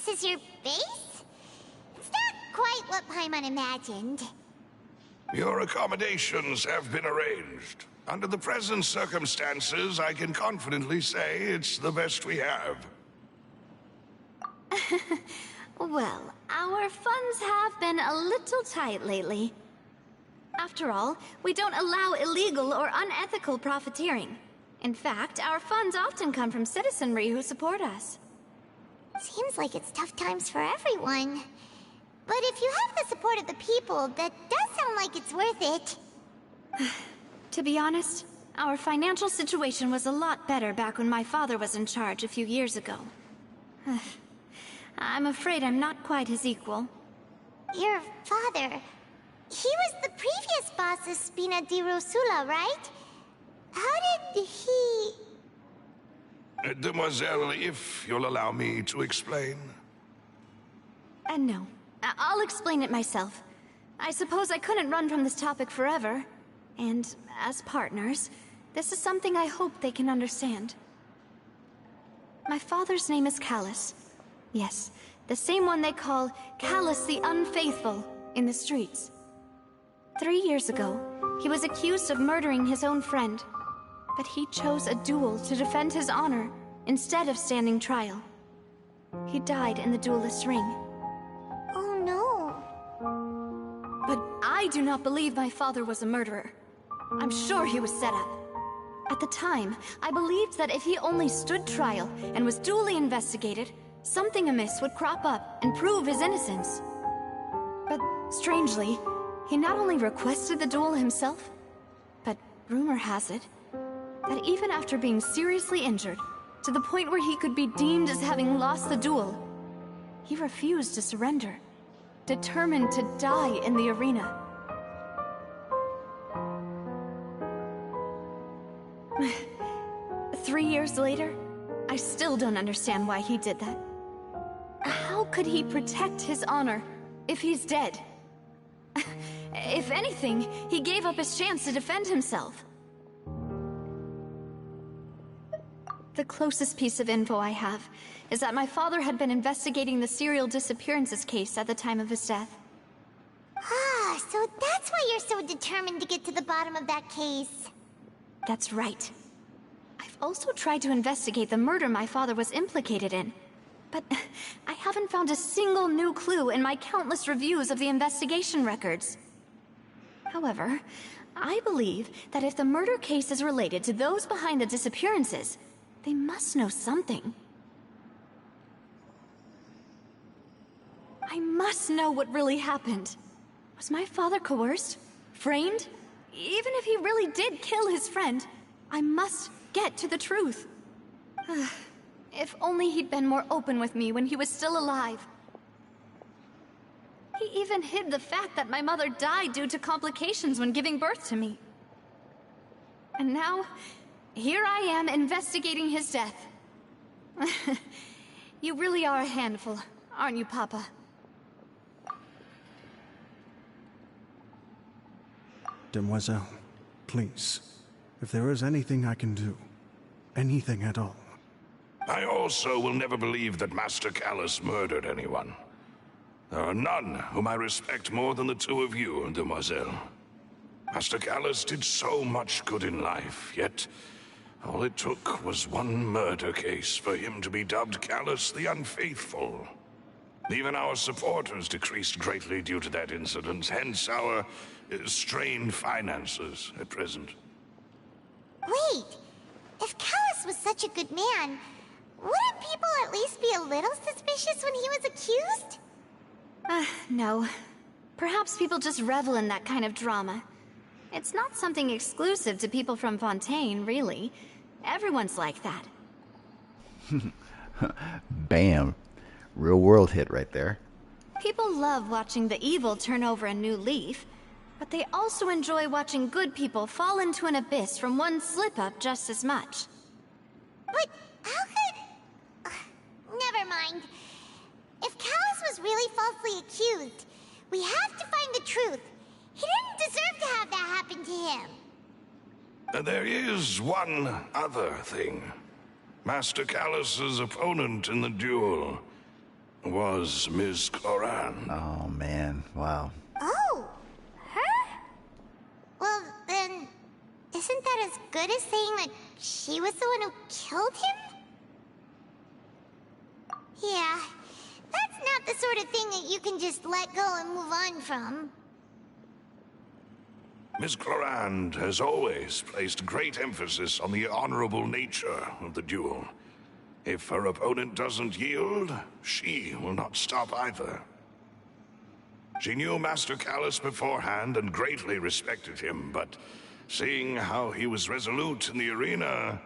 This is your base? It's not quite what Paimon imagined. Your accommodations have been arranged. Under the present circumstances, I can confidently say it's the best we have. Well, our funds have been a little tight lately. After all, we don't allow illegal or unethical profiteering. In fact, our funds often come from citizenry who support us. Seems like it's tough times for everyone. But if you have the support of the people, that does sound like it's worth it. To be honest, our financial situation was a lot better back when my father was in charge a few years ago. I'm afraid I'm not quite his equal. Your father... he was the previous boss of Spina di Rosula, right? How did he... Demoiselle, if you'll allow me to explain. No. I'll explain it myself. I suppose I couldn't run from this topic forever. And as partners, this is something I hope they can understand. My father's name is Callus. Yes, the same one they call Callus the Unfaithful in the streets. 3 years ago, he was accused of murdering his own friend. But he chose a duel to defend his honor, instead of standing trial. He died in the duelist's ring. Oh no. But I do not believe my father was a murderer. I'm sure he was set up. At the time, I believed that if he only stood trial and was duly investigated, something amiss would crop up and prove his innocence. But strangely, he not only requested the duel himself, but rumor has it that even after being seriously injured, to the point where he could be deemed as having lost the duel, he refused to surrender, determined to die in the arena. 3 years later, I still don't understand why he did that. How could he protect his honor if he's dead? If anything, he gave up his chance to defend himself. The closest piece of info I have is that my father had been investigating the serial disappearances case at the time of his death. Ah, so that's why you're so determined to get to the bottom of that case. That's right. I've also tried to investigate the murder my father was implicated in, but I haven't found a single new clue in my countless reviews of the investigation records. However, I believe that if the murder case is related to those behind the disappearances, they must know something. I must know what really happened. Was my father coerced? Framed? Even if he really did kill his friend, I must get to the truth. If only he'd been more open with me when he was still alive. He even hid the fact that my mother died due to complications when giving birth to me. And now, here I am investigating his death. You really are a handful, aren't you, Papa? Demoiselle, please, if there is anything I can do, anything at all. I also will never believe that Master Callus murdered anyone. There are none whom I respect more than the two of you, Demoiselle. Master Callus did so much good in life, yet all it took was one murder case for him to be dubbed Callus the Unfaithful. Even our supporters decreased greatly due to that incident, hence our strained finances at present. Wait, if Callus was such a good man, wouldn't people at least be a little suspicious when he was accused? No. Perhaps people just revel in that kind of drama. It's not something exclusive to people from Fontaine, really. Everyone's like that. Bam. Real world hit right there. People love watching the evil turn over a new leaf, but they also enjoy watching good people fall into an abyss from one slip-up just as much. But how could... never mind. If Callus was really falsely accused, we have to find the truth. He didn't deserve to have that happen to him. There is one other thing. Master Callus's opponent in the duel was Ms. Cloran. Oh, man. Wow. Oh, her? Well, then, isn't that as good as saying that she was the one who killed him? Yeah, that's not the sort of thing that you can just let go and move on from. Ms. Cloran has always placed great emphasis on the honorable nature of the duel. If her opponent doesn't yield, she will not stop either. She knew Master Callus beforehand and greatly respected him, but seeing how he was resolute in the arena,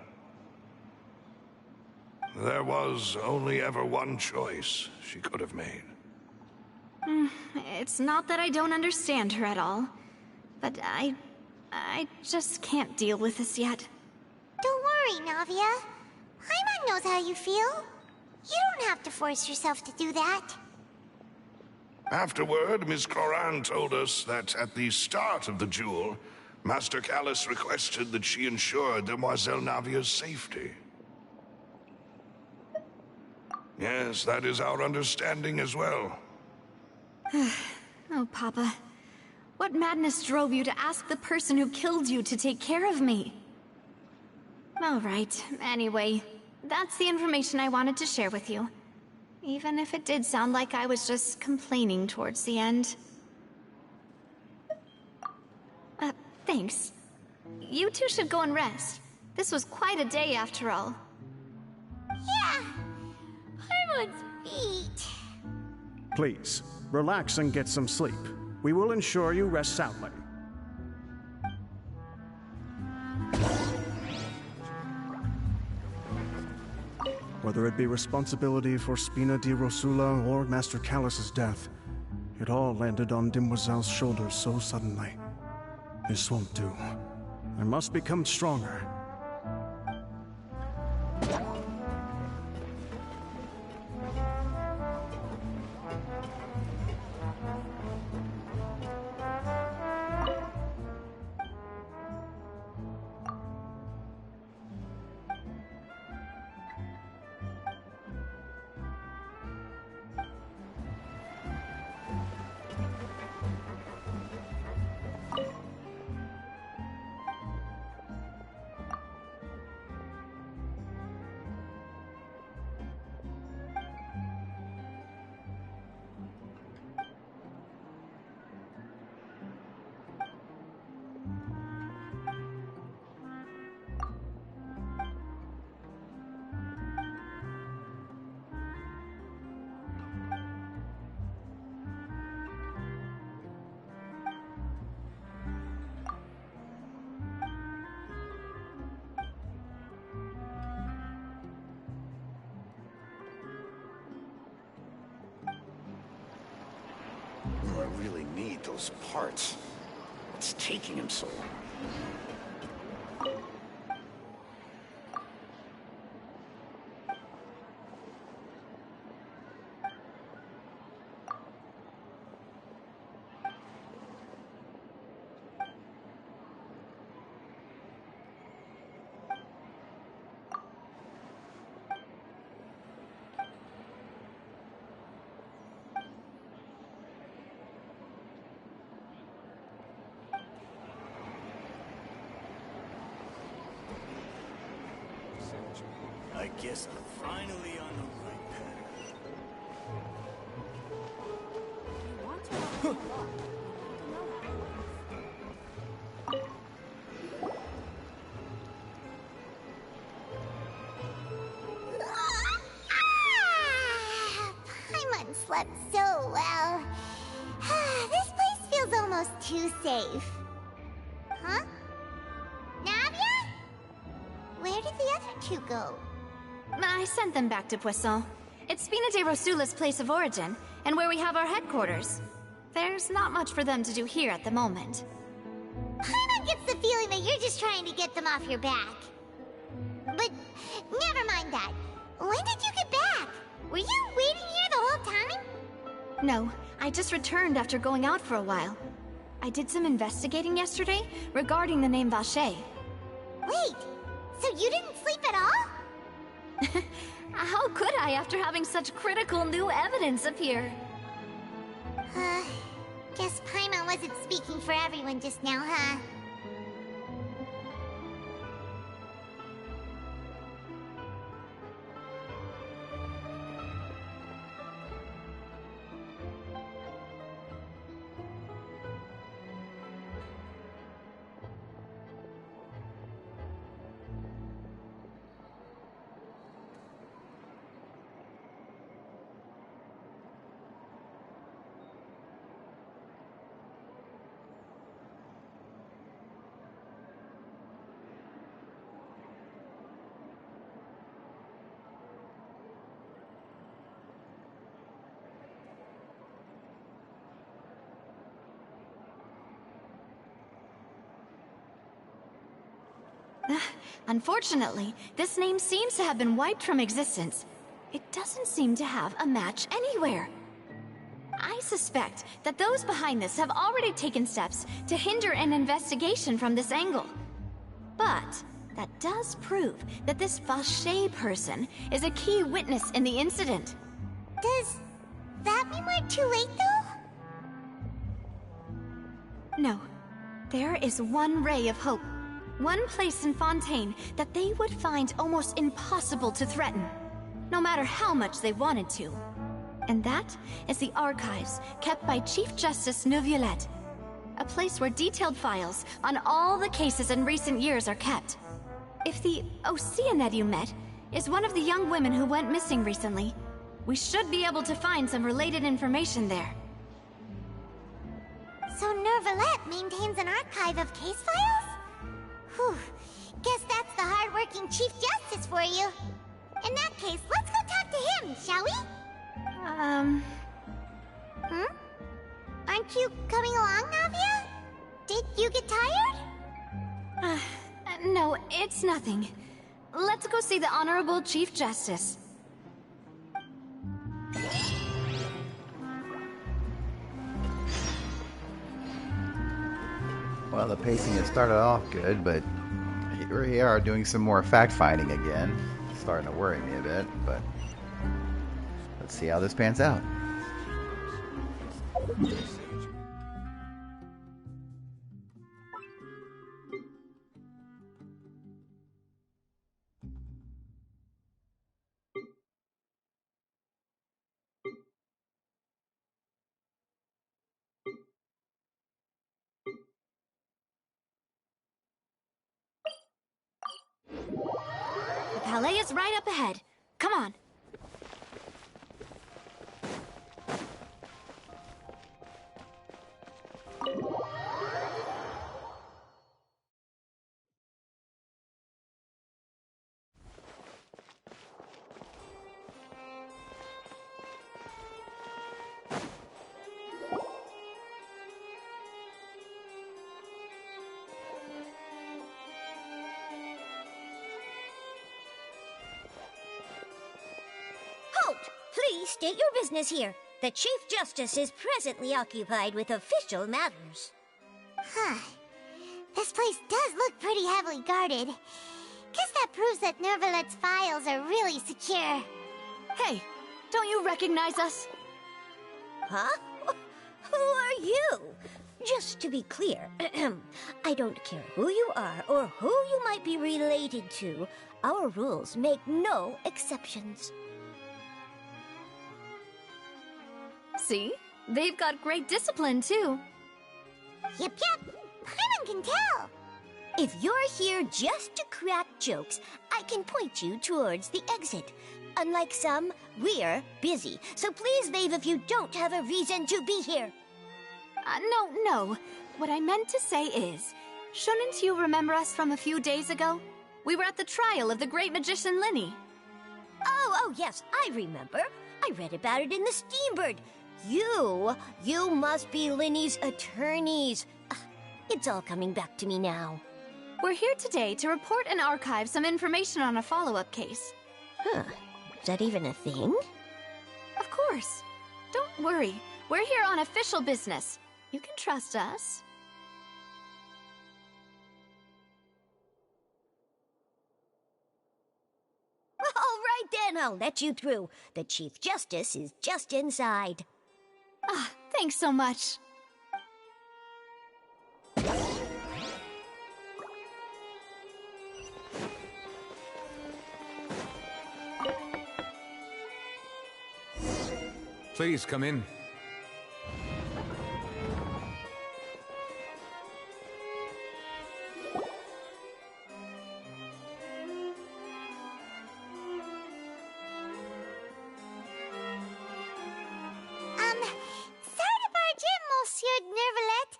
there was only ever one choice she could have made. It's not that I don't understand her at all, but I just can't deal with this yet. Don't worry, Navia. Paimon knows how you feel. You don't have to force yourself to do that. Afterward, Ms. Cloran told us that at the start of the duel, Master Callus requested that she ensure Demoiselle Navia's safety. Yes, that is our understanding as well. Oh, Papa. What madness drove you to ask the person who killed you to take care of me? All right, anyway, that's the information I wanted to share with you. Even if it did sound like I was just complaining towards the end. Thanks. You two should go and rest. This was quite a day after all. Yeah, Paimon's beat. Please, relax and get some sleep. We will ensure you rest soundly. Whether it be responsibility for Spina di Rosula or Master Callus's death, it all landed on Demoiselle's shoulders so suddenly. This won't do. I must become stronger. locate those parts. What's taking him so long? I guess I'm finally on the right path. You want to walk the walk. Paimon slept so well. This place feels almost too safe. Huh? Navia? Where did the other two go? I sent them back to Poisson. It's Spina de Rosula's place of origin, and where we have our headquarters. There's not much for them to do here at the moment. Paimon gets the feeling that you're just trying to get them off your back. But never mind that. When did you get back? Were you waiting here the whole time? No, I just returned after going out for a while. I did some investigating yesterday regarding the name Vache. Wait, so you didn't sleep at all? How could I after having such critical new evidence appear? Guess Paimon wasn't speaking for everyone just now, huh? Unfortunately, this name seems to have been wiped from existence. It doesn't seem to have a match anywhere. I suspect that those behind this have already taken steps to hinder an investigation from this angle. But that does prove that this Vache person is a key witness in the incident. Does that mean we're too late, though? No. There is one ray of hope. One place in Fontaine that they would find almost impossible to threaten, no matter how much they wanted to. And that is the archives kept by Chief Justice Neuvillette. A place where detailed files on all the cases in recent years are kept. If the Oceanette you met is one of the young women who went missing recently, we should be able to find some related information there. So Neuvillette maintains an archive of case files? Whew. Guess that's the hard-working Chief Justice for you. In that case, let's go talk to him, shall we? Aren't you coming along, Navia? Did you get tired? No, it's nothing. Let's go see the Honorable Chief Justice. Well, the pacing had started off good, but here we are doing some more fact-finding again. It's starting to worry me a bit, but let's see how this pans out. The Palais is right up ahead. Come on. Please state your business here. The Chief Justice is presently occupied with official matters. Huh. This place does look pretty heavily guarded. Guess that proves that Nervalet's files are really secure. Hey, don't you recognize us? Huh? Who are you? Just to be clear, I don't care who you are or who you might be related to. Our rules make no exceptions. See? They've got great discipline, too. Yep. Paimon can tell. If you're here just to crack jokes, I can point you towards the exit. Unlike some, we're busy, so please leave if you don't have a reason to be here. No. What I meant to say is, shouldn't you remember us from a few days ago? We were at the trial of the great magician Linny. Oh, yes, I remember. I read about it in the Steambird. You must be Linny's attorneys. It's all coming back to me now. We're here today to report and archive some information on a follow-up case. Huh. Is that even a thing? Of course. Don't worry. We're here on official business. You can trust us. All right then, I'll let you through. The Chief Justice is just inside. Thanks so much. Please come in. Sorry to barge in, Monsieur Nervalet.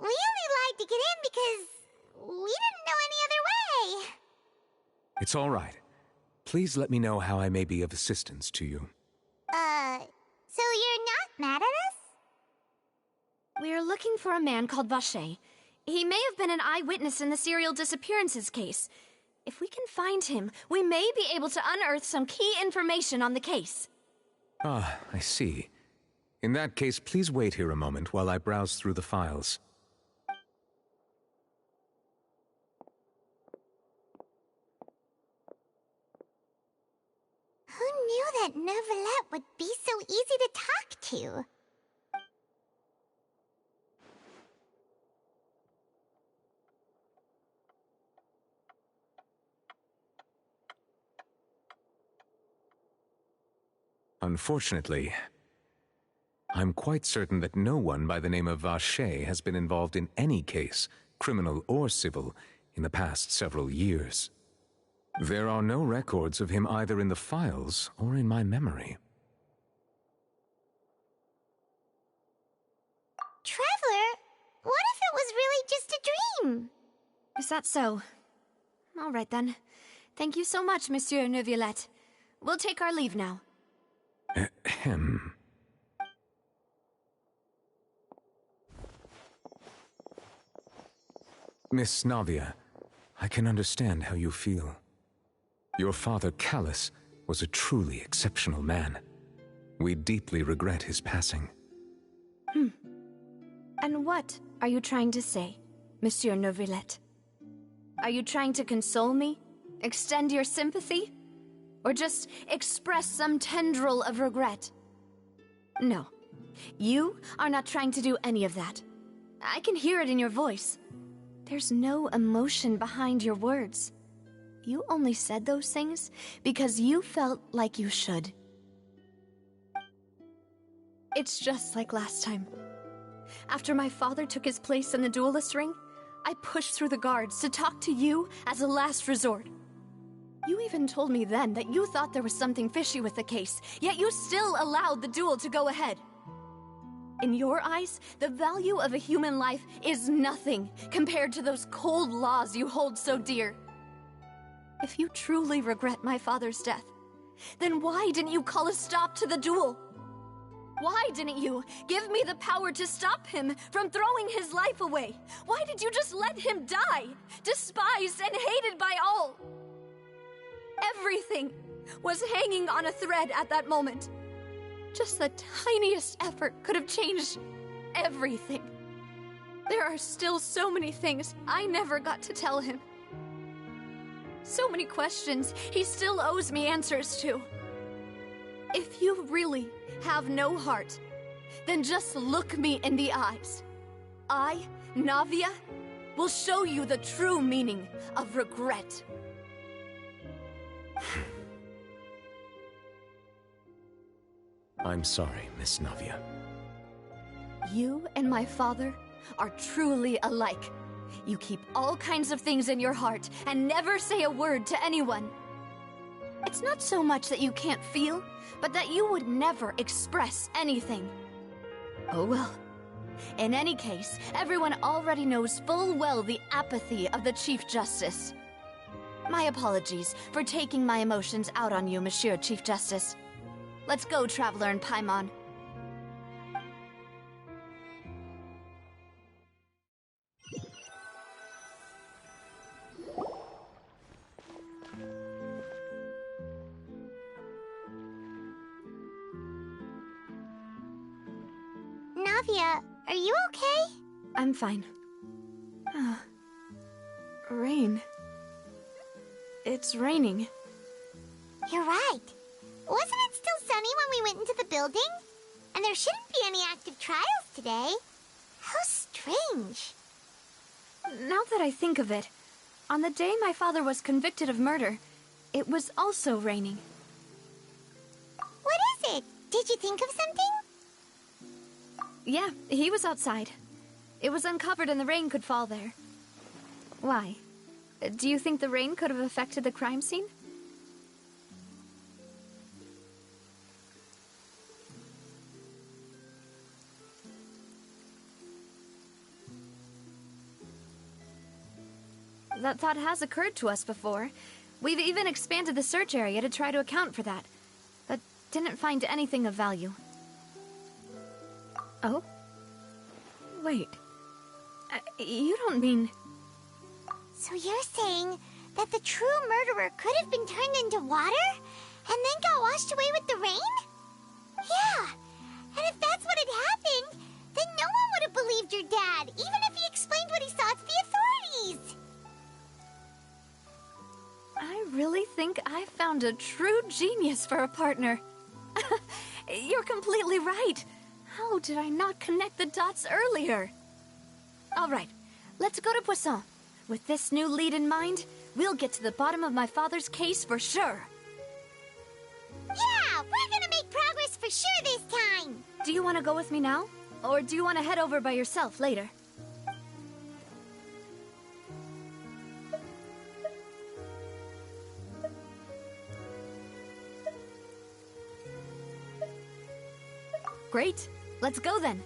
We only lied to get in because we didn't know any other way. It's all right. Please let me know how I may be of assistance to you. So you're not mad at us? We're looking for a man called Vacher. He may have been an eyewitness in the serial disappearances case. If we can find him, we may be able to unearth some key information on the case. Ah, I see. In that case, please wait here a moment while I browse through the files. Who knew that Nervalet would be so easy to talk to? Unfortunately, I'm quite certain that no one by the name of Vacher has been involved in any case, criminal or civil, in the past several years. There are no records of him either in the files or in my memory. Traveler, what if it was really just a dream? Is that so? All right then. Thank you so much, Monsieur Neuvillette. We'll take our leave now. Ahem. Miss Navia, I can understand how you feel. Your father, Callus, was a truly exceptional man. We deeply regret his passing. And what are you trying to say, Monsieur Neuvillette? Are you trying to console me? Extend your sympathy? Or just express some tendril of regret? No. You are not trying to do any of that. I can hear it in your voice. There's no emotion behind your words. You only said those things because you felt like you should. It's just like last time. After my father took his place in the duelist ring, I pushed through the guards to talk to you as a last resort. You even told me then that you thought there was something fishy with the case, yet you still allowed the duel to go ahead. In your eyes, the value of a human life is nothing compared to those cold laws you hold so dear. If you truly regret my father's death, then why didn't you call a stop to the duel? Why didn't you give me the power to stop him from throwing his life away? Why did you just let him die, despised and hated by all? Everything was hanging on a thread at that moment. Just the tiniest effort could have changed everything. There are still so many things I never got to tell him. So many questions he still owes me answers to. If you really have no heart, then just look me in the eyes. I, Navia, will show you the true meaning of regret. I'm sorry, Miss Navia. You and my father are truly alike. You keep all kinds of things in your heart and never say a word to anyone. It's not so much that you can't feel, but that you would never express anything. Oh well. In any case, everyone already knows full well the apathy of the Chief Justice. My apologies for taking my emotions out on you, Monsieur Chief Justice. Let's go, Traveler and Paimon. Navia, are you okay? I'm fine. Rain. It's raining. You're right. Wasn't it still sunny when we went into the building? And there shouldn't be any active trials today. How strange. Now that I think of it, on the day my father was convicted of murder, it was also raining. What is it? Did you think of something? Yeah, he was outside. It was uncovered and the rain could fall there. Why? Do you think the rain could have affected the crime scene? That thought has occurred to us before. We've even expanded the search area to try to account for that, but didn't find anything of value. Oh? Wait. You don't mean... So you're saying that the true murderer could have been turned into water and then got washed away with the rain? Yeah, and if that's what had happened, then no one would have believed your dad, even if he explained what he saw to the authorities. I really think I found a true genius for a partner. You're completely right. How did I not connect the dots earlier? All right, let's go to Poisson. With this new lead in mind, we'll get to the bottom of my father's case for sure. Yeah, we're gonna make progress for sure this time. Do you want to go with me now? Or do you want to head over by yourself later? Great. Let's go then.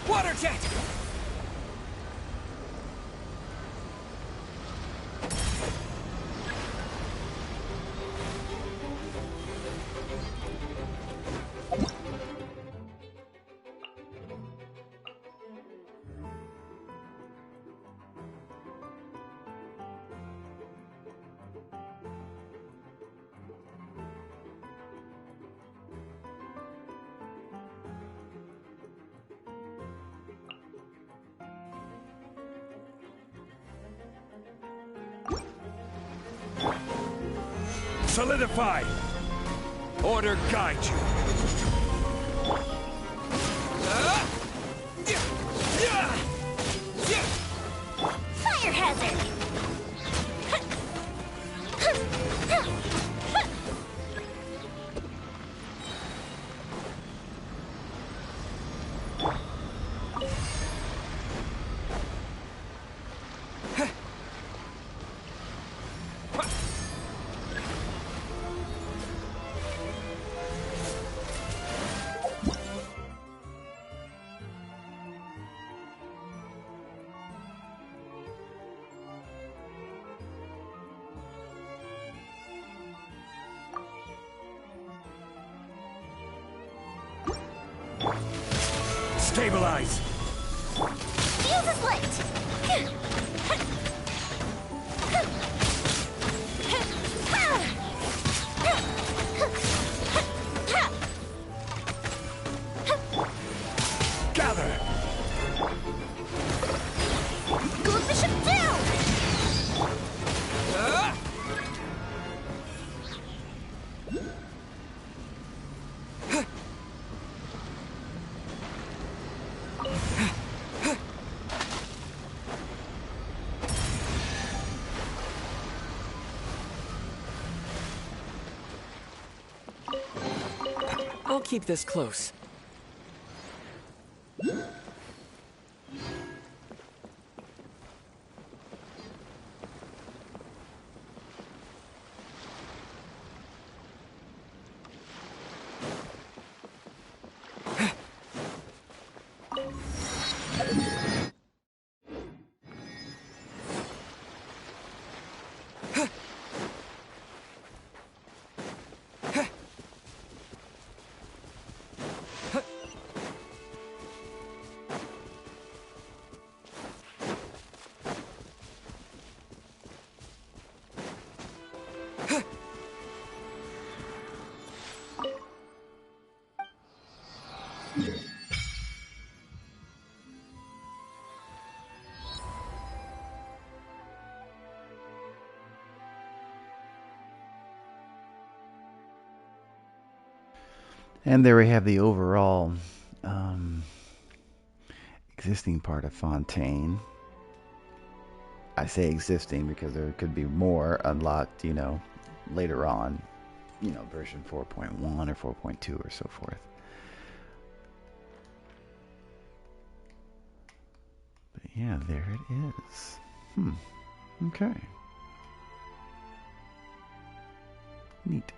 Water jet! Solidify! Order guide you. Fire hazard! Stabilize! Fuse is lit! Gather! Goes Bishop down! I'll keep this close. And there we have the overall existing part of Fontaine. I say existing because there could be more unlocked, later on, version 4.1 or 4.2 or so forth. But yeah, there it is. Okay. Neat.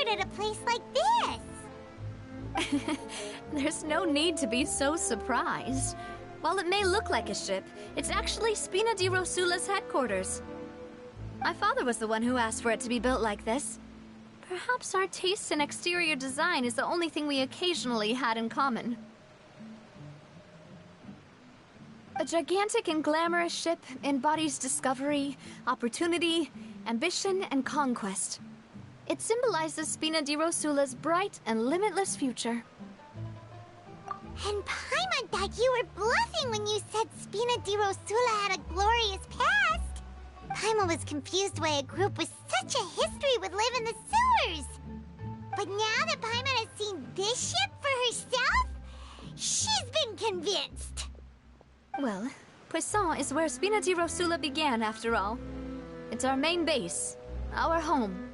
at a place like this? There's no need to be so surprised. While it may look like a ship, it's actually Spina di Rosula's headquarters. My father was the one who asked for it to be built like this. Perhaps our taste in exterior design is the only thing we occasionally had in common. A gigantic and glamorous ship embodies discovery, opportunity, ambition, and conquest. It symbolizes Spina di Rosula's bright and limitless future. And Paimon thought you were bluffing when you said Spina di Rosula had a glorious past. Paimon was confused why a group with such a history would live in the sewers. But now that Paimon has seen this ship for herself, she's been convinced. Well, Poisson is where Spina di Rosula began, after all. It's our main base, our home.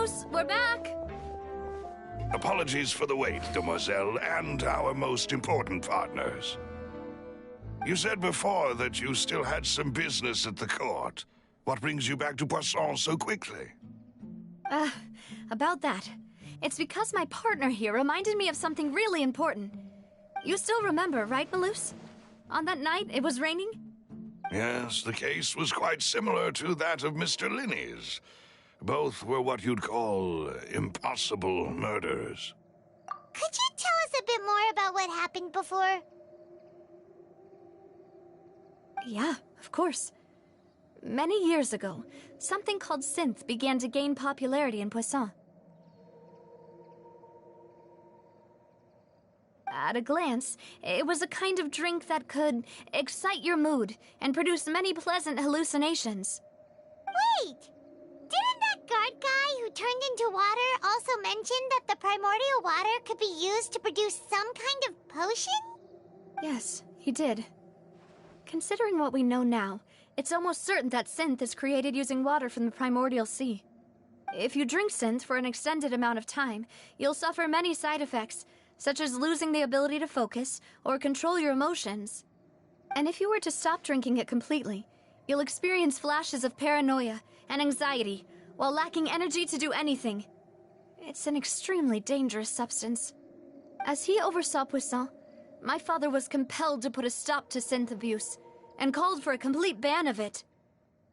Malus, we're back! Apologies for the wait, demoiselle, and our most important partners. You said before that you still had some business at the court. What brings you back to Poisson so quickly? About that. It's because my partner here reminded me of something really important. You still remember, right, Malus? On that night, it was raining? Yes, the case was quite similar to that of Mr. Linney's. Both were what you'd call impossible murders. Could you tell us a bit more about what happened before? Yeah, of course. Many years ago, something called synth began to gain popularity in Poisson. At a glance, it was a kind of drink that could excite your mood and produce many pleasant hallucinations. Wait! Didn't that guard guy who turned into water also mention that the primordial water could be used to produce some kind of potion? Yes, he did. Considering what we know now, it's almost certain that synth is created using water from the primordial sea. If you drink synth for an extended amount of time, you'll suffer many side effects, such as losing the ability to focus or control your emotions. And if you were to stop drinking it completely, you'll experience flashes of paranoia and anxiety while lacking energy to do anything. It's an extremely dangerous substance. As he oversaw Poisson, my father was compelled to put a stop to synth abuse and called for a complete ban of it.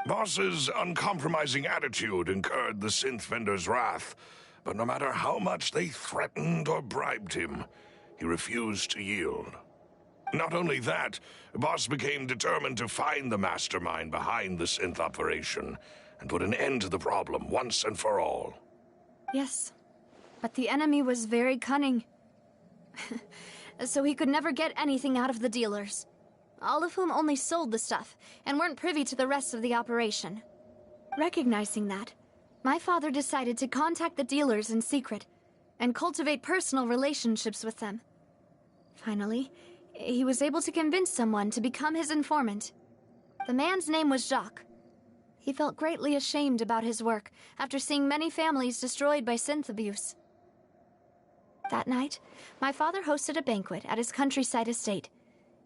Boss's uncompromising attitude incurred the synth vendor's wrath, but no matter how much they threatened or bribed him, he refused to yield. Not only that, Boss became determined to find the mastermind behind the synth operation and put an end to the problem once and for all. Yes, but the enemy was very cunning. So he could never get anything out of the dealers, all of whom only sold the stuff and weren't privy to the rest of the operation. Recognizing that, my father decided to contact the dealers in secret and cultivate personal relationships with them. Finally, he was able to convince someone to become his informant. The man's name was Jacques. He felt greatly ashamed about his work after seeing many families destroyed by synth abuse. That night, my father hosted a banquet at his countryside estate.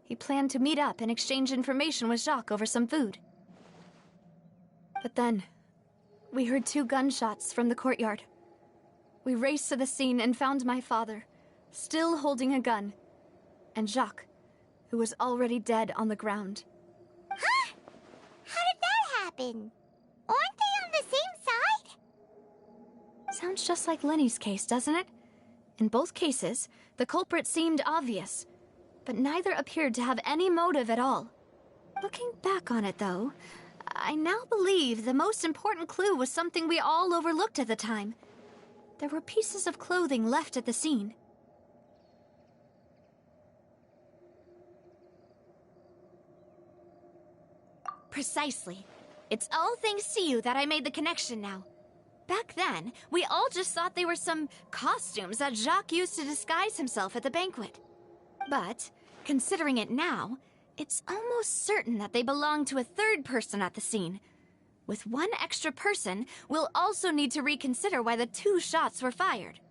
He planned to meet up and exchange information with Jacques over some food. But then, we heard 2 gunshots from the courtyard. We raced to the scene and found my father, still holding a gun, and Jacques, who was already dead on the ground. Huh? How did that happen? Aren't they on the same side? Sounds just like Lenny's case, doesn't it? In both cases, the culprit seemed obvious, but neither appeared to have any motive at all. Looking back on it, though, I now believe the most important clue was something we all overlooked at the time. There were pieces of clothing left at the scene. Precisely. It's all thanks to you that I made the connection now. Back then, we all just thought they were some costumes that Jacques used to disguise himself at the banquet. But, considering it now, it's almost certain that they belong to a third person at the scene. With one extra person, we'll also need to reconsider why the 2 shots were fired.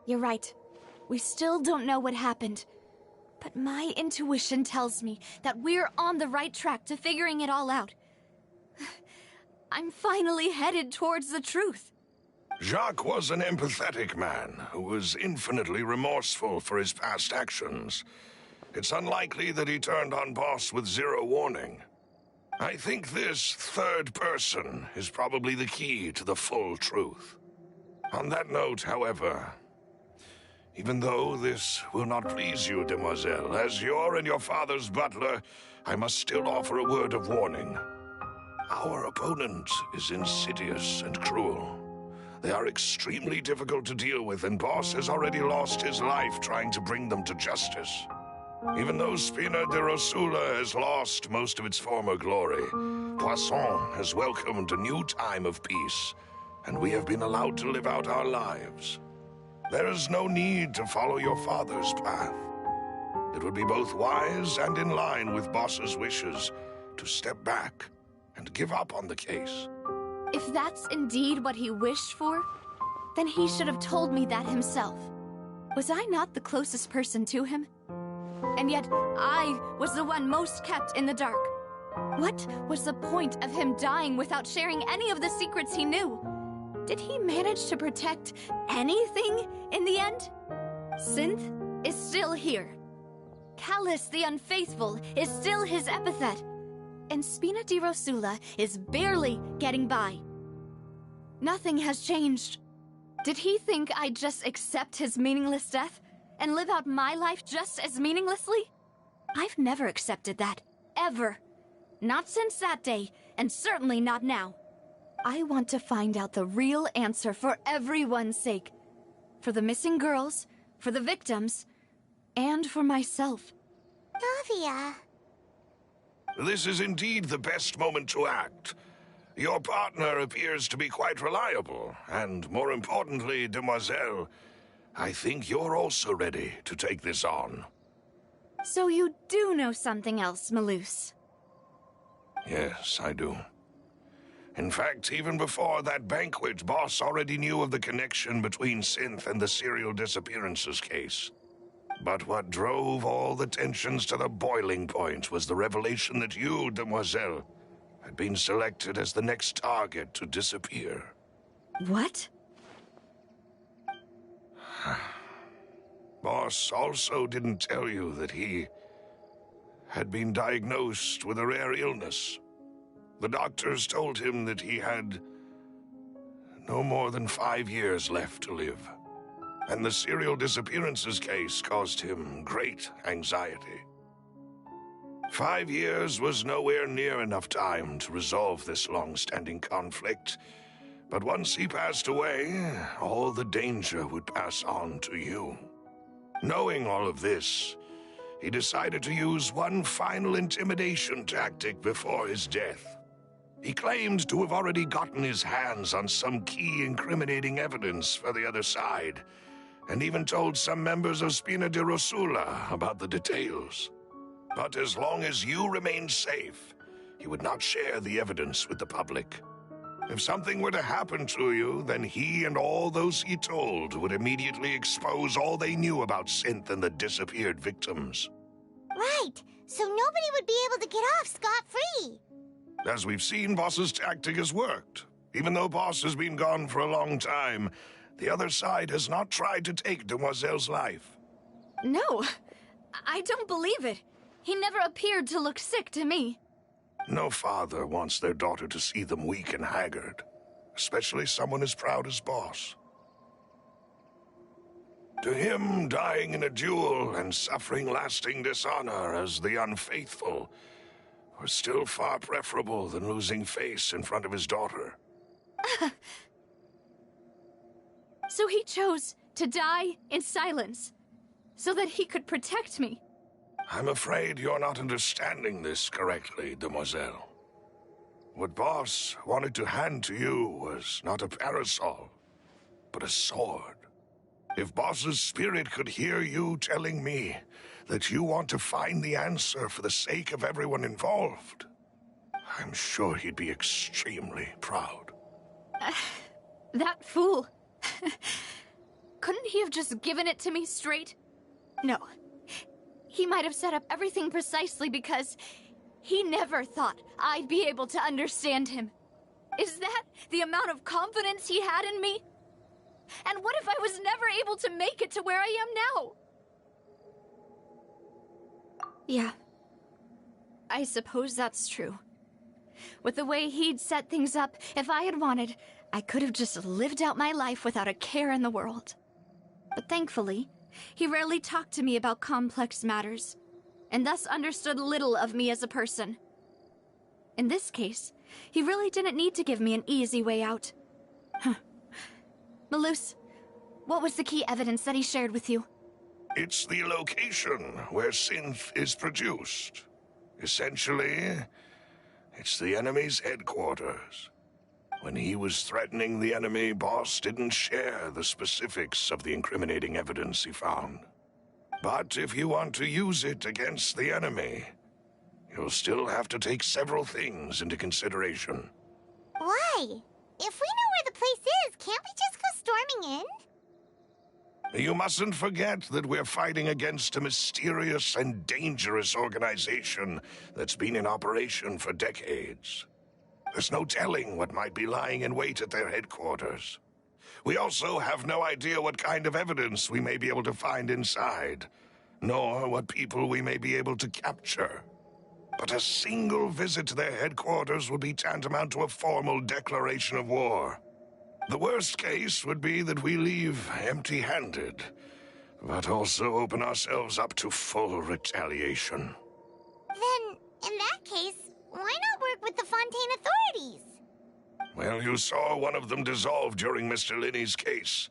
You're right. We still don't know what happened. But my intuition tells me that we're on the right track to figuring it all out. I'm finally headed towards the truth. Jacques was an empathetic man who was infinitely remorseful for his past actions. It's unlikely that he turned on Boss with 0 warning. I think this third person is probably the key to the full truth. On that note, however, even though this will not please you, demoiselle, as your and your father's butler, I must still offer a word of warning. Our opponent is insidious and cruel. They are extremely difficult to deal with, and Boss has already lost his life trying to bring them to justice. Even though Spina de Rosula has lost most of its former glory, Poisson has welcomed a new time of peace, and we have been allowed to live out our lives. There is no need to follow your father's path. it would be both wise and in line with Boss's wishes to step back and give up on the case. If that's indeed what he wished for, then he should have told me that himself. Was I not the closest person to him? And yet, I was the one most kept in the dark. What was the point of him dying without sharing any of the secrets he knew? Did he manage to protect anything in the end? Synth is still here. Callus the Unfaithful is still his epithet. And Spina di Rosula is barely getting by. Nothing has changed. Did he think I'd just accept his meaningless death and live out my life just as meaninglessly? I've never accepted that. Ever. Not since that day, and certainly not now. I want to find out the real answer for everyone's sake. For the missing girls, for the victims, and for myself. Navia. This is indeed the best moment to act. Your partner appears to be quite reliable, and more importantly, Demoiselle, I think you're also ready to take this on. So you do know something else, Malus? Yes, I do. In fact, even before that banquet, Boss already knew of the connection between Synth and the serial disappearances case. But what drove all the tensions to the boiling point was the revelation that you, Demoiselle, had been selected as the next target to disappear. What? Boss also didn't tell you that he had been diagnosed with a rare illness. The doctors told him that he had no more than 5 years left to live. And the serial disappearances case caused him great anxiety. 5 years was nowhere near enough time to resolve this long-standing conflict. But once he passed away, all the danger would pass on to you. Knowing all of this, he decided to use one final intimidation tactic before his death. He claimed to have already gotten his hands on some key incriminating evidence for the other side, and even told some members of Spina di Rosula about the details. But as long as you remained safe, he would not share the evidence with the public. If something were to happen to you, then he and all those he told would immediately expose all they knew about Synth and the disappeared victims. Right, so nobody would be able to get off scot-free. As we've seen, Boss's tactic has worked. Even though Boss has been gone for a long time, the other side has not tried to take Demoiselle's life. No, I don't believe it. He never appeared to look sick to me. No father wants their daughter to see them weak and haggard, especially someone as proud as Boss. To him, dying in a duel and suffering lasting dishonor as the Unfaithful was still far preferable than losing face in front of his daughter. So he chose to die in silence, so that he could protect me. I'm afraid you're not understanding this correctly, Demoiselle. What Boss wanted to hand to you was not a parasol, but a sword. If Boss's spirit could hear you telling me that you want to find the answer for the sake of everyone involved, I'm sure he'd be extremely proud. That fool. Couldn't he have just given it to me straight? No. He might have set up everything precisely because he never thought I'd be able to understand him. Is that the amount of confidence he had in me? And what if I was never able to make it to where I am now? Yeah. I suppose that's true. With the way he'd set things up, if I had wanted, I could have just lived out my life without a care in the world. But thankfully, he rarely talked to me about complex matters, and thus understood little of me as a person. In this case, he really didn't need to give me an easy way out. Malus, what was the key evidence that he shared with you? It's the location where Synth is produced. Essentially, it's the enemy's headquarters. When he was threatening the enemy, Boss didn't share the specifics of the incriminating evidence he found. But if you want to use it against the enemy, you'll still have to take several things into consideration. Why? If we know where the place is, can't we just go storming in? You mustn't forget that we're fighting against a mysterious and dangerous organization that's been in operation for decades. There's no telling what might be lying in wait at their headquarters. We also have no idea what kind of evidence we may be able to find inside, nor what people we may be able to capture. But a single visit to their headquarters would be tantamount to a formal declaration of war. The worst case would be that we leave empty-handed, but also open ourselves up to full retaliation. Then, in that case, why not work with the Fontaine authorities? Well, you saw one of them dissolve during Mr. Linney's case.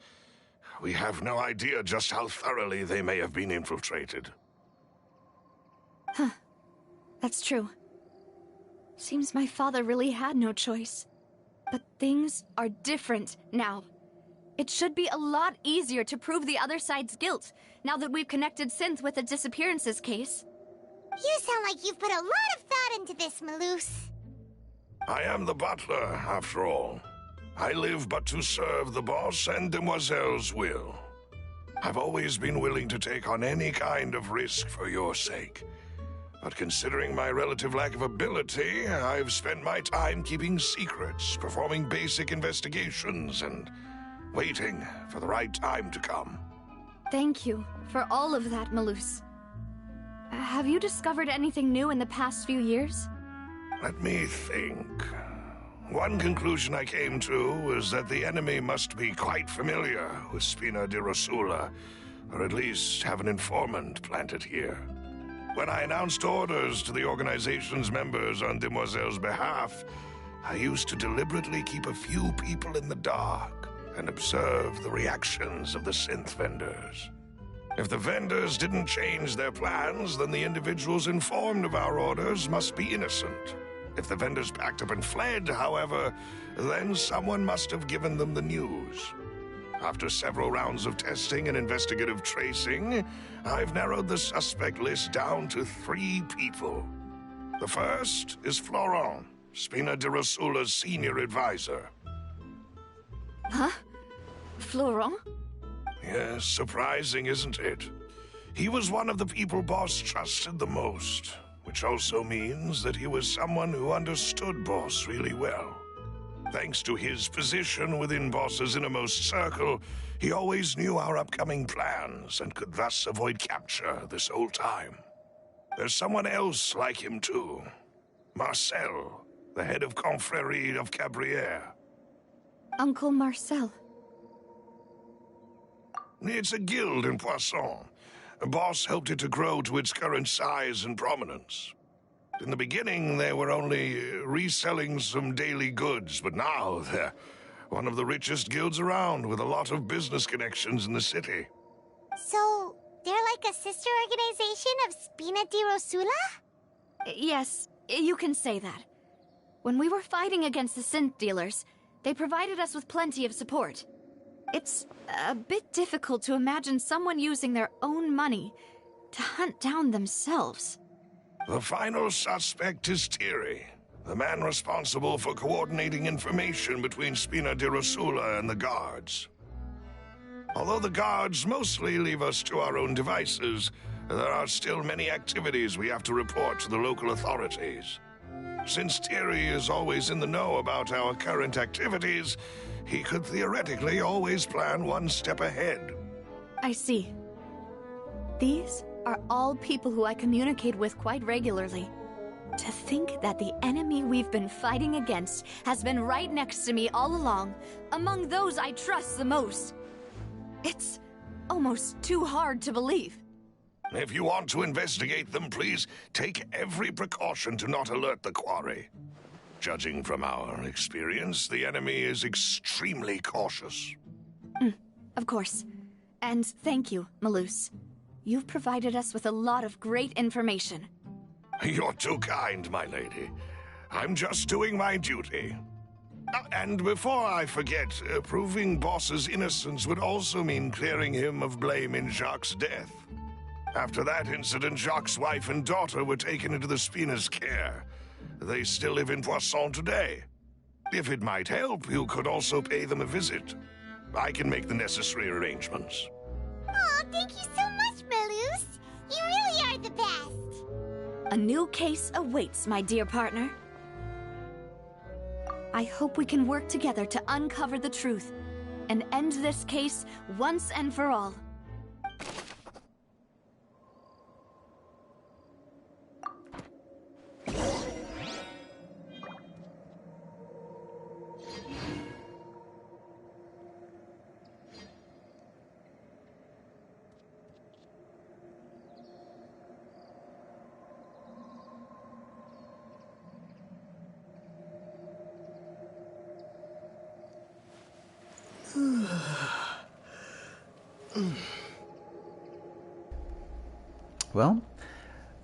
We have no idea just how thoroughly they may have been infiltrated. Huh. That's true. Seems my father really had no choice. But things are different now. It should be a lot easier to prove the other side's guilt, now that we've connected Synth with the disappearances case. You sound like you've put a lot of thought into this, Malus. I am the butler, after all. I live but to serve the boss and Demoiselle's will. I've always been willing to take on any kind of risk for your sake. But considering my relative lack of ability, I've spent my time keeping secrets, performing basic investigations, and waiting for the right time to come. Thank you for all of that, Malus. Have you discovered anything new in the past few years? Let me think. One conclusion I came to was that the enemy must be quite familiar with Spina di Rosula, or at least have an informant planted here. When I announced orders to the organization's members on Demoiselle's behalf, I used to deliberately keep a few people in the dark and observe the reactions of the synth vendors. If the vendors didn't change their plans, then the individuals informed of our orders must be innocent. If the vendors packed up and fled, however, then someone must have given them the news. After several rounds of testing and investigative tracing, I've narrowed the suspect list down to 3 people. The first is Florent, Spina di Rosula's senior advisor. Huh? Florent? Yes, surprising, isn't it? He was one of the people Boss trusted the most, which also means that he was someone who understood Boss really well. Thanks to his position within Boss's innermost circle, he always knew our upcoming plans and could thus avoid capture this whole time. There's someone else like him too. Marcel, the head of Confrérie of Cabrières. Uncle Marcel. It's a guild in Poisson. Boss helped it to grow to its current size and prominence. In the beginning, they were only reselling some daily goods, but now they're one of the richest guilds around with a lot of business connections in the city. So, they're like a sister organization of Spina di Rosula? Yes, you can say that. When we were fighting against the synth dealers, they provided us with plenty of support. It's a bit difficult to imagine someone using their own money to hunt down themselves. The final suspect is Thierry, the man responsible for coordinating information between Spina di Rosula and the guards. Although the guards mostly leave us to our own devices, there are still many activities we have to report to the local authorities. Since Thierry is always in the know about our current activities, he could theoretically always plan one step ahead. I see. These are all people who I communicate with quite regularly. To think that the enemy we've been fighting against has been right next to me all along, among those I trust the most. It's almost too hard to believe. If you want to investigate them, please take every precaution to not alert the quarry. Judging from our experience, the enemy is extremely cautious. Of course. And thank you, Malus. You've provided us with a lot of great information. You're too kind, my lady. I'm just doing my duty. And before I forget, proving Boss's innocence would also mean clearing him of blame in Jacques' death. After that incident, Jacques' wife and daughter were taken into the Spina's care. They still live in Poisson today. If it might help, you could also pay them a visit. I can make the necessary arrangements. Oh, thank you so much, Melus. You really are the best. A new case awaits, my dear partner. I hope we can work together to uncover the truth and end this case once and for all. Well,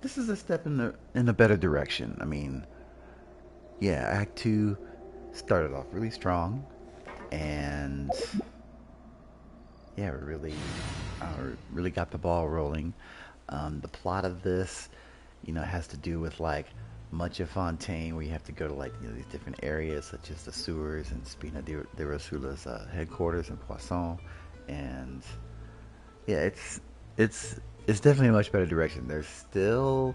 this is a step in a better direction. I mean, yeah, Act 2 started off really strong, and yeah, really got the ball rolling. The plot of this, has to do with like much of Fontaine, where you have to go to like these different areas, such as the sewers and Spina de Rosula's headquarters in Poisson, and yeah, it's definitely a much better direction. There's still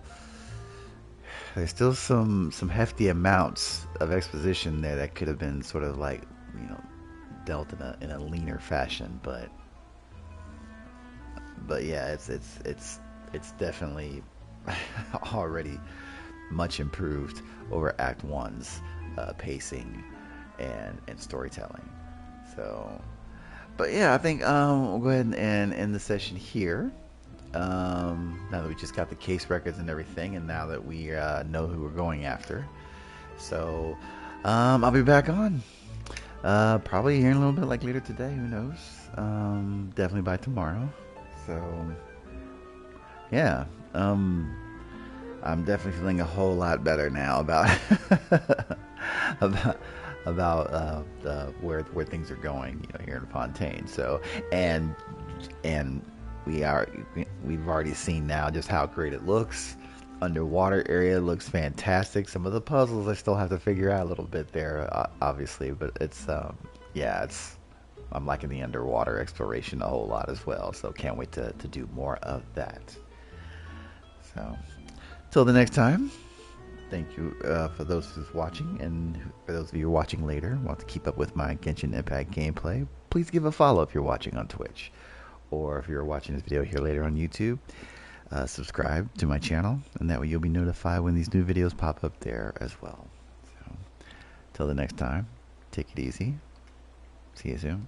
some hefty amounts of exposition there that could have been sort of like dealt in a leaner fashion, but yeah, it's definitely already much improved over Act 1's pacing and storytelling. So, but yeah, I think we'll go ahead and end the session here. Now that we just got the case records and everything, and now that we know who we're going after, so I'll be back on probably here in a little bit, like later today. Who knows? Definitely by tomorrow. So yeah, I'm definitely feeling a whole lot better now about where things are going, here in Fontaine. So and we've already seen now just how great it looks. Underwater area looks fantastic. Some of the puzzles I still have to figure out a little bit there, obviously, but I'm liking the underwater exploration a whole lot as well. So can't wait to do more of that. So till the next time, thank you for those who's watching, and for those of you who are watching later, want to keep up with my Genshin Impact gameplay, please give a follow if you're watching on Twitch, or if you're watching this video here later on YouTube, subscribe to my channel, and that way you'll be notified when these new videos pop up there as well. So till the next time, take it easy. See you soon.